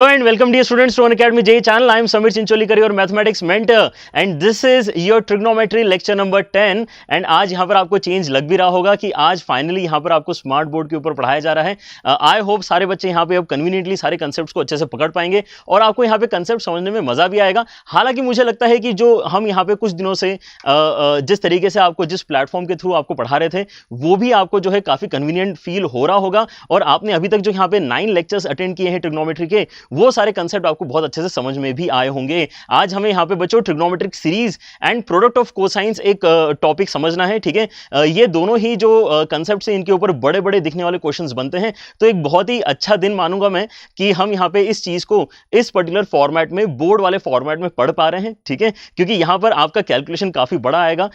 Hello and welcome dear students to Unacademy JEE channel. I am Samir Chincholikar, your mathematics mentor and this is your trigonometry lecture number 10 and आज यहाँ पर आपको change लग भी रहा होगा कि आज फाइनली यहाँ पर आपको स्मार्ट बोर्ड के ऊपर पढ़ाया जा रहा है। आई होप सारे बच्चे यहाँ पे अब कन्वीनियंटली सारे कंसेप्ट्स को अच्छे से पकड़ पाएंगे और आपको यहाँ पे कंसेप्ट समझने में मजा भी आएगा। हालांकि मुझे लगता है कि जो हम यहाँ पे कुछ दिनों से जिस तरीके से आपको जिस प्लेटफॉर्म के थ्रू आपको पढ़ा रहे थे वो भी आपको जो है काफी कन्वीनियंट फील हो रहा होगा और आपने अभी तक जो यहाँ पे 9 लेक्चर्स अटेंड किए हैं ट्रिग्नोमेट्री के वो सारे कंसेप्ट आपको बहुत अच्छे से समझ में भी आए होंगे। आज हमें यहाँ पे बच्चों trigonometric series and product of cosines एक टॉपिक समझना है, ठीक है। ये दोनों ही जो कंसेप्ट से इनके ऊपर बड़े बड़े दिखने वाले क्वेश्चंस बनते हैं, तो एक बहुत ही अच्छा दिन मानूंगा मैं कि हम यहाँ पे इस चीज को इस पर्टिकुलर फॉर्मेट में बोर्ड वाले फॉर्मेट में पढ़ पा रहे हैं, ठीक है, क्योंकि यहाँ पर आपका कैलकुलेशन काफी बड़ा आएगा।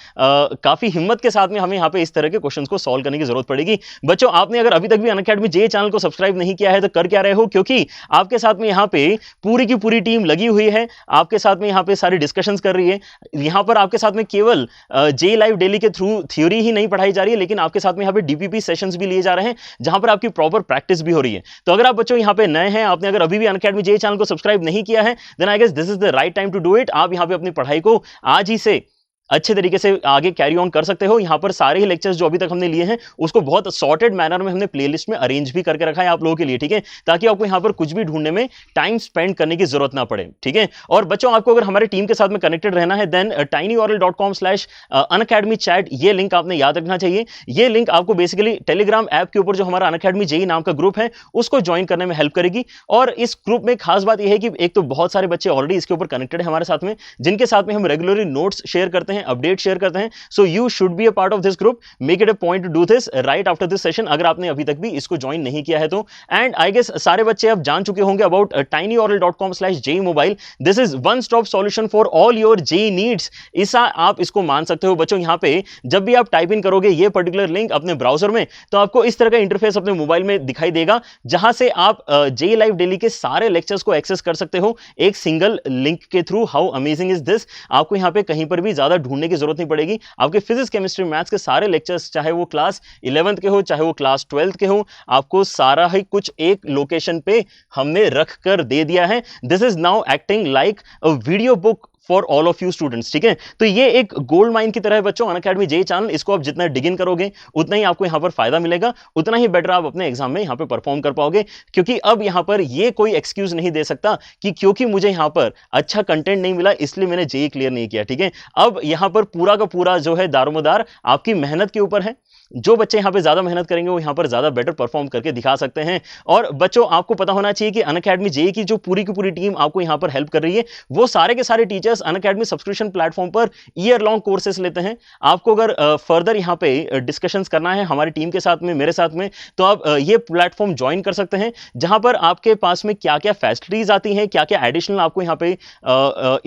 काफी हिम्मत के साथ में हमें यहाँ पे इस तरह के क्वेश्चंस को सॉल्व करने की जरूरत पड़ेगी। बच्चों आपने अगर अभी तक भी अनअकैडमी JEE चैनल को सब्सक्राइब नहीं किया है तो कर क्या रहे हो, क्योंकि आपके साथ में यहाँ पे पूरी की पूरी टीम लगी हुई है, आपके साथ में यहाँ पे सारी डिस्कशंस कर रही है। यहाँ पर आपके साथ में केवल JEE लाइव डेली के थ्रू थ्योरी ही नहीं पढ़ाई जा रही है, लेकिन आपके साथ में यहाँ पे DPP सेशंस भी लिए जा रहे हैं जहां पर आपकी प्रॉपर प्रैक्टिस भी हो रही है। तो अगर आप बच्चों यहाँ पे नए हैं, आपने अगर अभी भी अनअकैडमी JEE चैनल को सब्सक्राइब नहीं किया है, then I guess this is the right time to do it. आप यहाँ पे अपनी पढ़ाई को आज ही से अच्छे तरीके से आगे कैरी ऑन कर सकते हो। यहाँ पर सारे ही लेक्चर्स जो अभी तक हमने लिए हैं उसको बहुत सॉर्टेड मैनर में हमने प्लेलिस्ट में अरेंज भी करके रखा है आप लोगों के लिए, ठीक है, ताकि आपको यहाँ पर कुछ भी ढूंढने में टाइम स्पेंड करने की जरूरत ना पड़े, ठीक है। और बच्चों आपको अगर हमारे टीम के साथ में कनेक्टेड रहना है देन tinyurl.com/unacademychat ये लिंक आपने याद रखना चाहिए। ये लिंक आपको बेसिकली टेलीग्राम ऐप के ऊपर जो हमारा अनअकैडमी JEE नाम का ग्रुप है उसको ज्वाइन करने में हेल्प करेगी। और इस ग्रुप में खास बात यह है कि एक तो बहुत सारे बच्चे ऑलरेडी इसके ऊपर कनेक्टेड है हमारे साथ में, जिनके साथ में हम रेगुलरली नोट्स शेयर करते हैं, अपडेट शेयर करते हैं। So you should be a part of this group. Make it a point to do this right after this session अगर आपने अभी तक भी इसको ज्वाइन नहीं किया है तो। And I guess सारे बच्चे अब जान चुके होंगे about tinyurl.com/JEEmobile. This is one stop solution for all your JEE needs. ऐसा आप इसको मान सकते हो बच्चों। यहाँ पे जब भी आप टाइप इन करोगे ये पर्टिकुलर लिंक अपने ब्राउजर में तो आपको इस तरह का इंटरफेस अपने मोबाइल में दिखाई देगा, जहां से आप JEE लाइव डेली के सारे लेक्चर्स को एक्सेस कर सकते हो एक सिंगल लिंक के through. How amazing is this. आपको यहाँ पे कहीं पर भी ज्यादा ढूंढने की जरूरत नहीं पड़ेगी। आपके फिजिक्स केमिस्ट्री मैथ्स के सारे लेक्चर्स चाहे वो क्लास 11th के हो चाहे वो क्लास 12th के हो, आपको सारा ही कुछ एक लोकेशन पे हमने रख कर दे दिया है। This is now acting like a video book for all of you students, ठीक है। तो ये एक गोल्ड माइन की तरह है बच्चों अनअकैडमी JEE चैनल। इसको आप जितना डिग इन करोगे उतना ही आपको यहाँ पर फायदा मिलेगा, उतना ही बेटर आप अपने एग्जाम में यहाँ पे परफॉर्म कर पाओगे। क्योंकि अब यहाँ पर ये कोई एक्सक्यूज नहीं दे सकता कि क्योंकि मुझे यहाँ पर अच्छा कंटेंट नहीं मिला इसलिए मैंने JEE क्लियर नहीं किया, ठीक है। अब यहाँ पर पूरा का पूरा जो है दारोमदार आपकी मेहनत के ऊपर है। जो बच्चे यहाँ पे ज्यादा मेहनत करेंगे वो यहाँ पर ज्यादा बेटर परफॉर्म करके दिखा सकते हैं। और बच्चों आपको पता होना चाहिए कि अनअकैडमी JEE की जो पूरी की पूरी टीम आपको यहाँ पर हेल्प कर रही है वो सारे के सारे teachers Unacademy subscription platform per year long courses लेते हैं। आपको अगर फर्दर यहाँ पे डिस्कशंस करना है हमारी टीम के साथ में, मेरे साथ में, तो आप ये प्लेटफॉर्म ज्वाइन कर सकते हैं, जहां पर आपके पास में क्या क्या फैसिलिटीज आती हैं, क्या क्या एडिशनल आपको यहाँ पे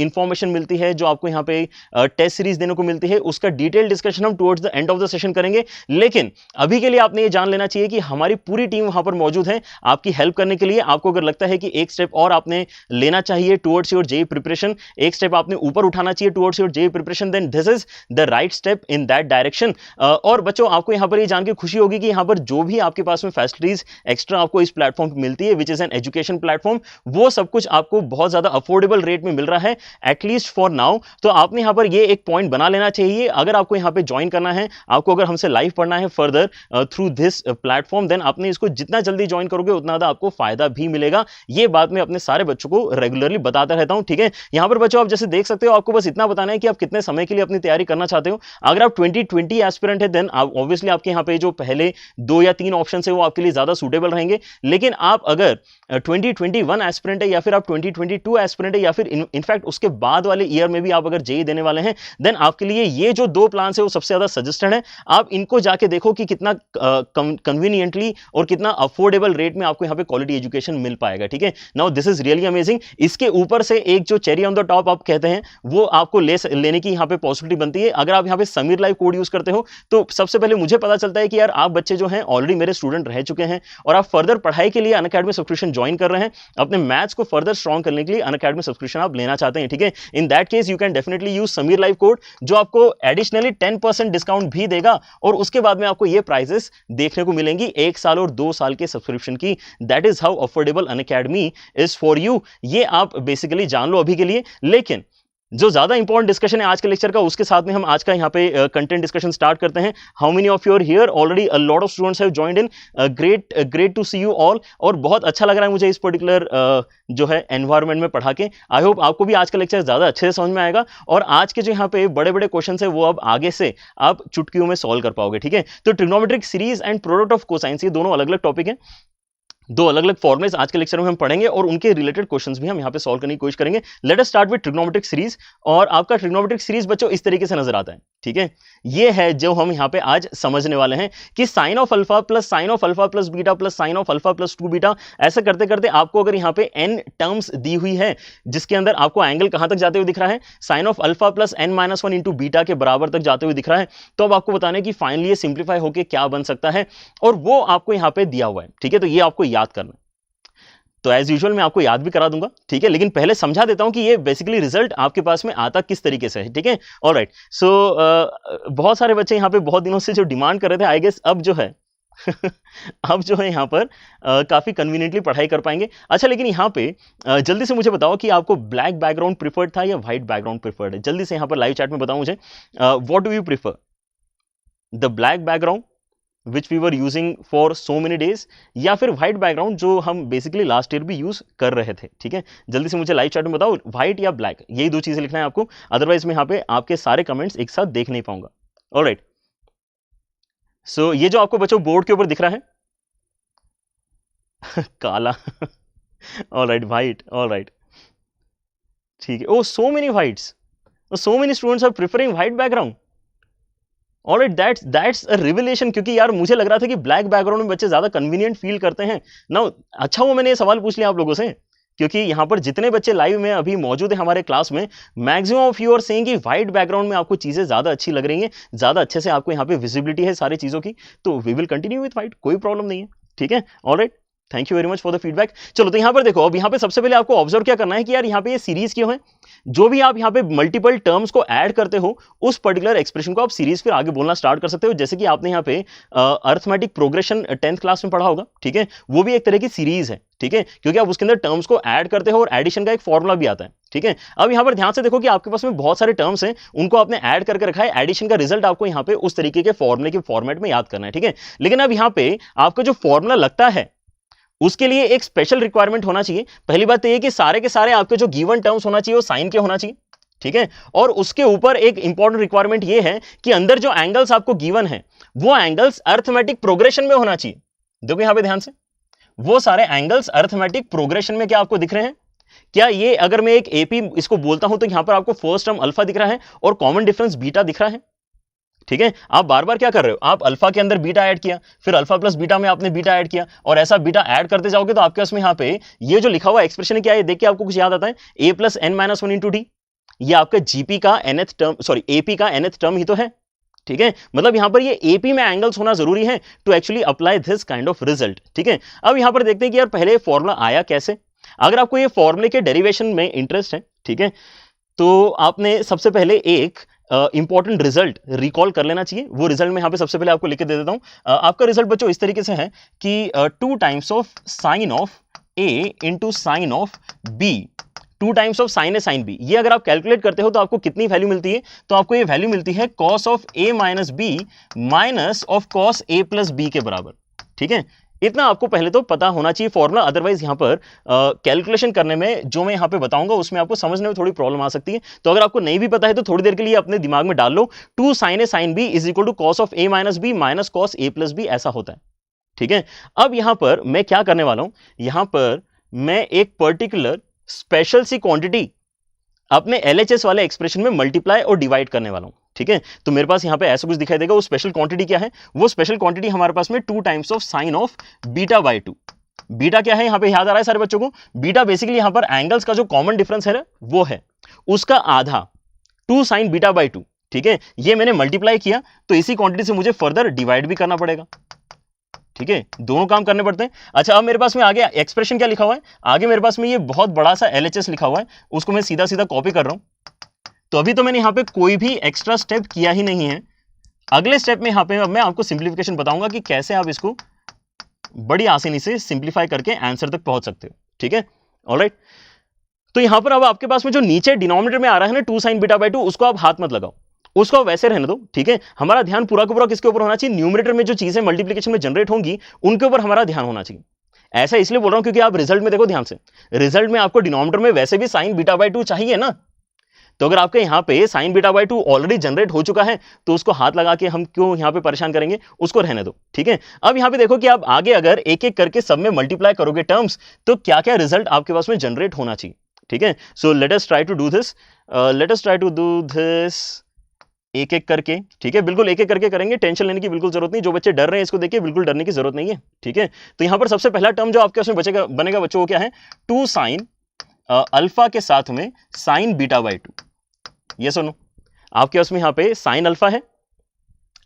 इंफॉर्मेशन मिलती है, जो आपको यहाँ पे टेस्ट सीरीज देने को मिलती है, उसका डिटेल डिस्कशन हम towards the end of the session करेंगे। लेकिन अभी के लिए आपने ये जान लेना चाहिए कि हमारी पूरी टीम वहां पर मौजूद है आपकी हेल्प करने के लिए। आपको अगर लगता है कि एक स्टेप और आपने लेना चाहिए टुवर्ड्स योर JEE प्रिपरेशन, एक स्टेप आपने ऊपर उठाना चाहिए towards your JEE preparation, then this is the right step in that direction. और बच्चों आपको यहां पर ये जान के खुशी होगी कि यहां पर जो भी आपके पास में फैसिलिटीज एक्स्ट्रा आपको इस प्लेटफॉर्म पर मिलती है, which is an education platform, वो सब कुछ आपको बहुत ज्यादा अफोर्डेबल रेट में मिल रहा है, एटलीस्ट फॉर नाउ। तो आपने यहां पर ये एक पॉइंट बना लेना चाहिए। अगर आपको यहां पर ज्वाइन करना है, आपको अगर हमसे लाइव पढ़ना है further through this platform, then आपने इसको जितना जल्दी ज्वाइन करोगे उतना ज्यादा आपको फायदा भी मिलेगा। ये बात मैं अपने सारे बच्चों को रेगुलरली बताता रहता हूं, ठीक है। यहां पर बच्चों आप जैसे देख सकते हो आपको बस इतना बताना है कि आप कितने समय के लिए अपनी तैयारी करना चाहते हो। अगर आप 2020 एस्पिरेंट है देन ऑब्वियसली आपके यहाँ पे जो पहले 2 या 3 ऑप्शन है वो आपके लिए ज्यादा सूटेबल रहेंगे। लेकिन आप अगर 2021 एस्पिरेंट है या फिर आप 2022 एस्पिरेंट है या फिर इनफैक्ट उसके बाद वाले ईयर में भी आप अगर JEE देने वाले हैं, देन आपके लिए ये जो 2 प्लान है वो सबसे ज्यादा सजेस्टेड है। आप इनको जाके देखो कि कितना कन्वीनियंटली और कितना अफोर्डेबल रेट में आपको यहाँ पे क्वालिटी एजुकेशन मिल पाएगा, ठीक है। Now this is really amazing. इसके ऊपर से एक जो चेरी ऑन द टॉप आप कहते हैं वो आपको लेने की यहाँ पे पॉसिबिलिटी बनती है। अगर आप यहाँ पे समीर लाइव कोड यूज करते हो तो सबसे पहले मुझे पता चलता है कि यार आप बच्चे जो हैं ऑलरेडी मेरे स्टूडेंट रह चुके हैं और आप फर्दर पढ़ाई के लिए अनअकैडमी सब्सक्रिप्शन ज्वाइन कर रहे हैं, अपने मैथ्स को फर्दर स्ट्रॉन्ग करने के लिए अनअकैडमी सब्सक्रिप्शन आप लेना चाहते हैं, ठीक है। In that case you can definitely use Sameer live code, जो आपको एडिशनली 10% डिस्काउंट भी देगा और उसके उसके बाद में आपको ये प्राइजेस देखने को मिलेंगी 1 साल और 2 साल के सब्सक्रिप्शन की। That is how affordable Unacademy is for you. ये आप बेसिकली जान लो अभी के लिए। लेकिन जो ज्यादा इंपॉर्टेंट डिस्कशन है आज के लेक्चर का, उसके साथ में हम आज का यहाँ पे कंटेंट डिस्कशन स्टार्ट करते हैं। How many of you are here? Already a lot of students have joined in. Great to see you all. और बहुत अच्छा लग रहा है मुझे इस पर्टिकुलर जो है एनवायरनमेंट में पढ़ा के। आई होप आपको भी आज का लेक्चर ज्यादा अच्छे से समझ में आएगा और आज के जो यहाँ पे बड़े बड़े क्वेश्चन है वो अब आगे से आप चुटकियों में सॉल्व कर पाओगे। ठीक है, तो trigonometric series and product of cosines, ये दोनों अलग अलग टॉपिक है, दो अलग अलग फॉर्मुलेस आज के लेक्चर में हम पढ़ेंगे और उनके रिलेटेड क्वेश्चंस भी हम यहां पे सॉल्व करने की कोशिश करेंगे। Let us start with trigonometric series. और आपका ट्रिग्नोमेट्रिक सीरीज बच्चों इस तरीके से नजर आता है। ठीक है, ये है जो हम यहां पे आज समझने वाले हैं कि sine of alpha plus sine of alpha plus beta plus sine of alpha plus 2 beta, ऐसा करते करते आपको अगर यहां पे n टर्म्स दी हुई है जिसके अंदर आपको एंगल कहां तक जाते हुए दिख रहा है, sine of alpha plus n-1 into beta के बराबर तक जाते हुए दिख रहा है, तो अब आपको बताना है कि फाइनली ये सिंप्लीफाई होकर क्या बन सकता है और वो आपको यहां पे दिया हुआ है। ठीक है, तो ये आपको याद करना है। तो एज यूजुअल मैं आपको याद भी करा दूंगा। ठीक है, लेकिन पहले समझा देता हूं कि ये बेसिकली रिजल्ट आपके पास में आता किस तरीके से है। ठीक है, ऑलराइट। सो बहुत सारे बच्चे यहां पे बहुत दिनों से जो डिमांड कर रहे थे, आई गेस अब जो है अब जो है यहां पर काफी कन्वीनियंटली पढ़ाई कर पाएंगे। अच्छा, लेकिन यहां पे जल्दी से मुझे बताओ कि आपको ब्लैक बैकग्राउंड प्रिफर्ड था या व्हाइट बैकग्राउंड प्रिफर्ड है? जल्दी से यहां पर लाइव चैट में बताओ मुझे, what do you prefer, the black background which we were using for so many days, या फिर व्हाइट बैकग्राउंड जो हम बेसिकली लास्ट ईयर भी यूज कर रहे थे? ठीक है, जल्दी से मुझे लाइव चैट में बताओ, व्हाइट या ब्लैक, यही दो चीजें लिखना है आपको, अदरवाइज मैं यहाँ पे आपके सारे कमेंट्स एक साथ देख नहीं पाऊंगा। ऑलराइट, सो ये जो आपको बच्चों बोर्ड के ऊपर दिख रहा है काला ऑलराइट, व्हाइट, ऑलराइट, ठीक है। Oh so many whites, so many students are preferring white background. Alright, that's a revelation, क्योंकि यार मुझे लग रहा था कि ब्लैक बैकग्राउंड में बच्चे ज्यादा कन्वीनियंट फील करते हैं ना। अच्छा हुआ मैंने ये सवाल पूछ लिया आप लोगों से, क्योंकि यहाँ पर जितने बच्चे लाइव में अभी मौजूद है हमारे क्लास में, maximum of you are saying कि व्हाइट बैकग्राउंड में आपको चीजें ज्यादा अच्छी लग रही हैं, ज्यादा अच्छे से आपको यहाँ पे विजिबिलिटी है सारी चीजों की, तो we will continue with white, कोई प्रॉब्लम नहीं है। ठीक है, alright, thank you very much for the feedback. चलो, तो यहाँ पर देखो, अब यहाँ पे सबसे पहले आपको ऑब्जर्व क्या करना है कि यार यहाँ पे ये सीरीज क्यों है। जो भी आप यहाँ पे मल्टीपल टर्म्स को ऐड करते हो उस पर्टिकुलर एक्सप्रेशन को आप सीरीज फिर आगे बोलना स्टार्ट कर सकते हो। जैसे कि आपने यहाँ पे अर्थमेटिक प्रोग्रेशन 10th क्लास में पढ़ा होगा। ठीक है, वो भी एक तरह की सीरीज है। ठीक है, क्योंकि आप उसके अंदर टर्म्स को ऐड करते हो और एडिशन का एक फॉर्मुला भी आता है। ठीक है, अब यहाँ पर ध्यान से देखो कि आपके पास में बहुत सारे टर्म्स हैं, उनको आपने ऐड करके रखा है, एडिशन का रिजल्ट आपको यहाँ पे उस तरीके के फॉर्मुले के फॉर्मेट में याद करना है। ठीक है, लेकिन अब यहाँ पे आपका जो फॉर्मुला लगता है उसके लिए एक स्पेशल रिक्वायरमेंट होना चाहिए। पहली बात तो ये कि सारे के सारे आपके जो गिवन टर्म्स होना चाहिए वो साइन के होना चाहिए। ठीक है, और उसके ऊपर एक इंपॉर्टेंट रिक्वायरमेंट ये है कि अंदर जो एंगल्स आपको गिवन है वो एंगल्स अर्थमेटिक प्रोग्रेशन में होना चाहिए। देखो यहां पे ध्यान से, वो सारे एंगल्स अर्थमेटिक प्रोग्रेशन में क्या आपको दिख रहे हैं? क्या ये अगर मैं एक एपी इसको बोलता हूं तो यहां पर आपको फर्स्ट टर्म अल्फा दिख रहा है और कॉमन डिफरेंस बीटा दिख रहा है। ठीक है, आप बार बार क्या कर रहे हो, आप अल्फा के अंदर बीटा ऐड किया, फिर अल्फा प्लस बीटा में आपने बीटा ऐड किया, और ऐसा बीटा ऐड करते जाओगे तो आपके पास में यहाँ पे ये जो लिखा हुआ एक्सप्रेशन है क्या है, देख के आपको कुछ याद आता है, a plus n-1 into D. ये आपका जीपी का nth टर्म, सॉरी एपी का nth टर्म ही तो है। ठीक है, मतलब यहां पर ये एपी में एंगल्स होना जरूरी है to actually apply this kind of result. ठीक है, अब यहां पर देखते हैं कि यार पहले फॉर्मुला आया कैसे। अगर आपको ये फॉर्मुले के डेरिवेशन में इंटरेस्ट है, ठीक है, तो आपने सबसे पहले एक इंपॉर्टेंट रिजल्ट रिकॉल कर लेना चाहिए। वो रिजल्ट में यहां पे सबसे पहले आपको लिख के दे देता हूं। आपका रिजल्ट बच्चों इस तरीके से है कि 2 times of sine of A into sine of B, 2 times of sine A sine B, ये अगर आप कैलकुलेट करते हो तो आपको कितनी वैल्यू मिलती है? तो आपको ये वैल्यू मिलती है cos of A minus B minus of cos A plus B के बराबर। ठीक है, इतना आपको पहले तो पता होना चाहिए फॉर्मूला, अदरवाइज यहां पर कैलकुलेशन करने में जो मैं यहां पे बताऊंगा उसमें आपको समझने में थोड़ी प्रॉब्लम आ सकती है। तो अगर आपको नहीं भी पता है तो थोड़ी देर के लिए अपने दिमाग में डाल लो, 2 sine A sine B is equal to cos of A minus B minus cos A plus B, ऐसा होता है। ठीक है, अब यहां पर मैं क्या करने वाला हूं, यहां पर मैं एक पर्टिकुलर स्पेशल सी क्वांटिटी अपने LHS वाले एक्सप्रेशन में मल्टीप्लाई और डिवाइड करने वाला हूं। ठीक है, तो मेरे पास यहां पे ऐसा कुछ दिखाई देगा। वो स्पेशल क्वांटिटी क्या है? वो स्पेशल क्वांटिटी हमारे पास में 2 times of sine of beta by 2। Beta क्या है यहां पे याद आ रहा है सारे बच्चों को? बीटा बेसिकली यहां पर एंगल्स का जो कॉमन डिफरेंस है ना वो है, उसका आधा 2 साइन बीटा बाई 2। ठीक है, ये मैंने मल्टीप्लाई किया तो इसी क्वांटिटी से मुझे फर्दर डिवाइड भी करना पड़ेगा। ठीक है, दोनों काम करने पड़ते हैं। अच्छा, अब मेरे पास में आगे एक्सप्रेशन क्या लिखा हुआ है? आगे मेरे पास में ये बहुत बड़ा सा LHS लिखा हुआ है, उसको मैं सीधा सीधा कॉपी कर रहा हूं। तो अभी तो मैंने यहां पे कोई भी एक्स्ट्रा स्टेप किया ही नहीं है। अगले स्टेप में यहां पे अब मैं आपको सिंप्लीफिकेशन बताऊंगा कि कैसे आप इसको बड़ी आसानी से सिंप्लीफाई करके आंसर तक पहुंच सकते हो। ठीक है, ऑलराइट। तो यहां पर अब आपके पास में जो नीचे डिनोमिनेटर में आ रहा है ना 2 sin बीटा बाई 2, उसको आप हाथ मत लगाओ, उसको आप वैसे रहने दो। ठीक है, हमारा ध्यान पूरा का पूरा किसके ऊपर होना चाहिए? न्यूमरेटर में जो चीजें मल्टीप्लिकेशन में जनरेट होंगी उनके ऊपर हमारा ध्यान होना चाहिए। ऐसा इसलिए बोल रहा हूं क्योंकि आप रिजल्ट में देखो ध्यान से, रिजल्ट में आपको डिनोमिनेटर में वैसे भी sin बीटा बाई 2 चाहिए ना। तो अगर आपके यहां पे sin beta by 2 already generate हो चुका है तो उसको हाथ लगा के हम क्यों यहां पे परेशान करेंगे, उसको रहने दो। ठीक है, अब यहां पे देखो कि आप आगे अगर एक एक करके सब में मल्टीप्लाई करोगे टर्म्स तो क्या क्या रिजल्ट आपके पास में जनरेट होना चाहिए। ठीक है, so let us try to do this एक एक करके। ठीक है, बिल्कुल एक एक करके करेंगे, टेंशन लेने की बिल्कुल जरूरत नहीं। जो बच्चे डर रहे हैं इसको देखिए, बिल्कुल डरने की जरूरत नहीं है। ठीक है, तो यहां पर सबसे पहला टर्म जो आपके उसमें बनेगा बच्चों को क्या है? 2 sin अल्फा के साथ में sin बीटा बाई 2। ये सुनो, आपके उसमें यहां पे sin अल्फा है,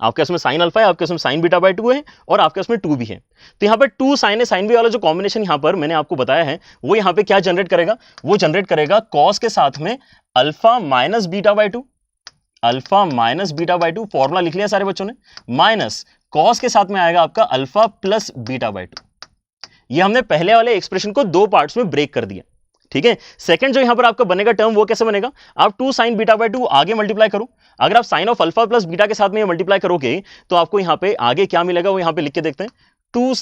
आपके उसमें sin अल्फा है, आपके उसमें sin बीटा बाई 2 है और आपके उसमें 2 भी है। तो यहां पर 2 sin है, sin b वाला जो कॉम्बिनेशन यहां पर मैंने आपको बताया है वो यहां पे क्या जनरेट करेगा? वो जनरेट करेगा cos के साथ में alpha minus beta by 2, alpha minus beta by 2, formula लिख लिया सारे बच्चों ने, माइनस cos के साथ में आएगा आपका अल्फा प्लस बीटा बाई 2। ये हमने पहले वाले एक्सप्रेशन को दो पार्ट्स में ब्रेक कर दिया। ठीक है, सेकंड जो यहां पर आपका बनेगा टर्म वो कैसे बनेगा? आप 2 sin बीटा बाई 2 आगे मल्टीप्लाई करो, अगर आप sine of alpha plus beta के साथ में मल्टीप्लाई करोगे तो आपको यहां पे आगे क्या मिलेगा वो यहां पे लिख के देखते हैं। 2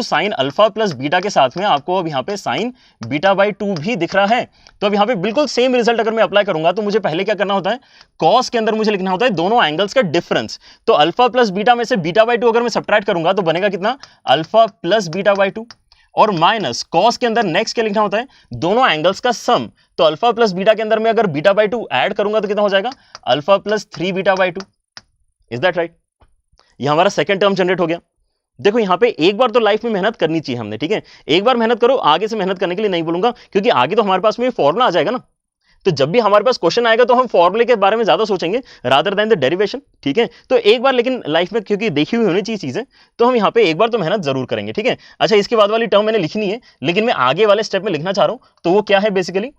sin अल्फा प्लस बीटा के साथ में आपको अब यहां पे sin बीटा बाई 2 भी दिख रहा है। तो अब यहां पे बिल्कुल सेम रिजल्ट अगर मैं अप्लाई करूंगा तो मुझे पहले क्या करना होता है? cos के अंदर मुझे लिखना होता है दोनों एंगल्स का डिफरेंस। तो अल्फा प्लस बीटा में से बीटा बाई 2 अगर मैं सब्ट्रैक्ट करूंगा तो बनेगा कितना? अल्फा प्लस बीटा बाई 2, और माइनस cos के अंदर नेक्स्ट क्या लिखना होता है? दोनों एंगल्स का सम। तो अल्फा प्लस बीटा के अंदर में अगर बीटा बाई 2 ऐड करूंगा तो कितना हो जाएगा? Alpha plus 3 beta by 2। Is that right? ये हमारा सेकंड टर्म जनरेट हो गया। देखो यहां पे एक बार तो लाइफ में मेहनत करनी चाहिए हमने। ठीक है, एक बार मेहनत करो, आगे से मेहनत करने के लिए नहीं बोलूंगा क्योंकि आगे तो हमारे पास में फॉर्मूला आ जाएगा ना। तो जब भी हमारे पास क्वेश्चन आएगा तो हम फॉर्मूले के बारे में ज्यादा सोचेंगे रादर देन द डेरिवेशन। ठीक है, तो एक बार लेकिन लाइफ में क्योंकि देखी हुई होनी चाहिए चीजें, तो हम यहाँ पे एक बार तो मेहनत जरूर करेंगे। ठीक है, अच्छा इसके बाद वाली टर्म मैंने लिखी नहीं है लेकिन मैं आगे वाले स्टेप में लिखना चाह रहा हूं। तो वो क्या है? Basically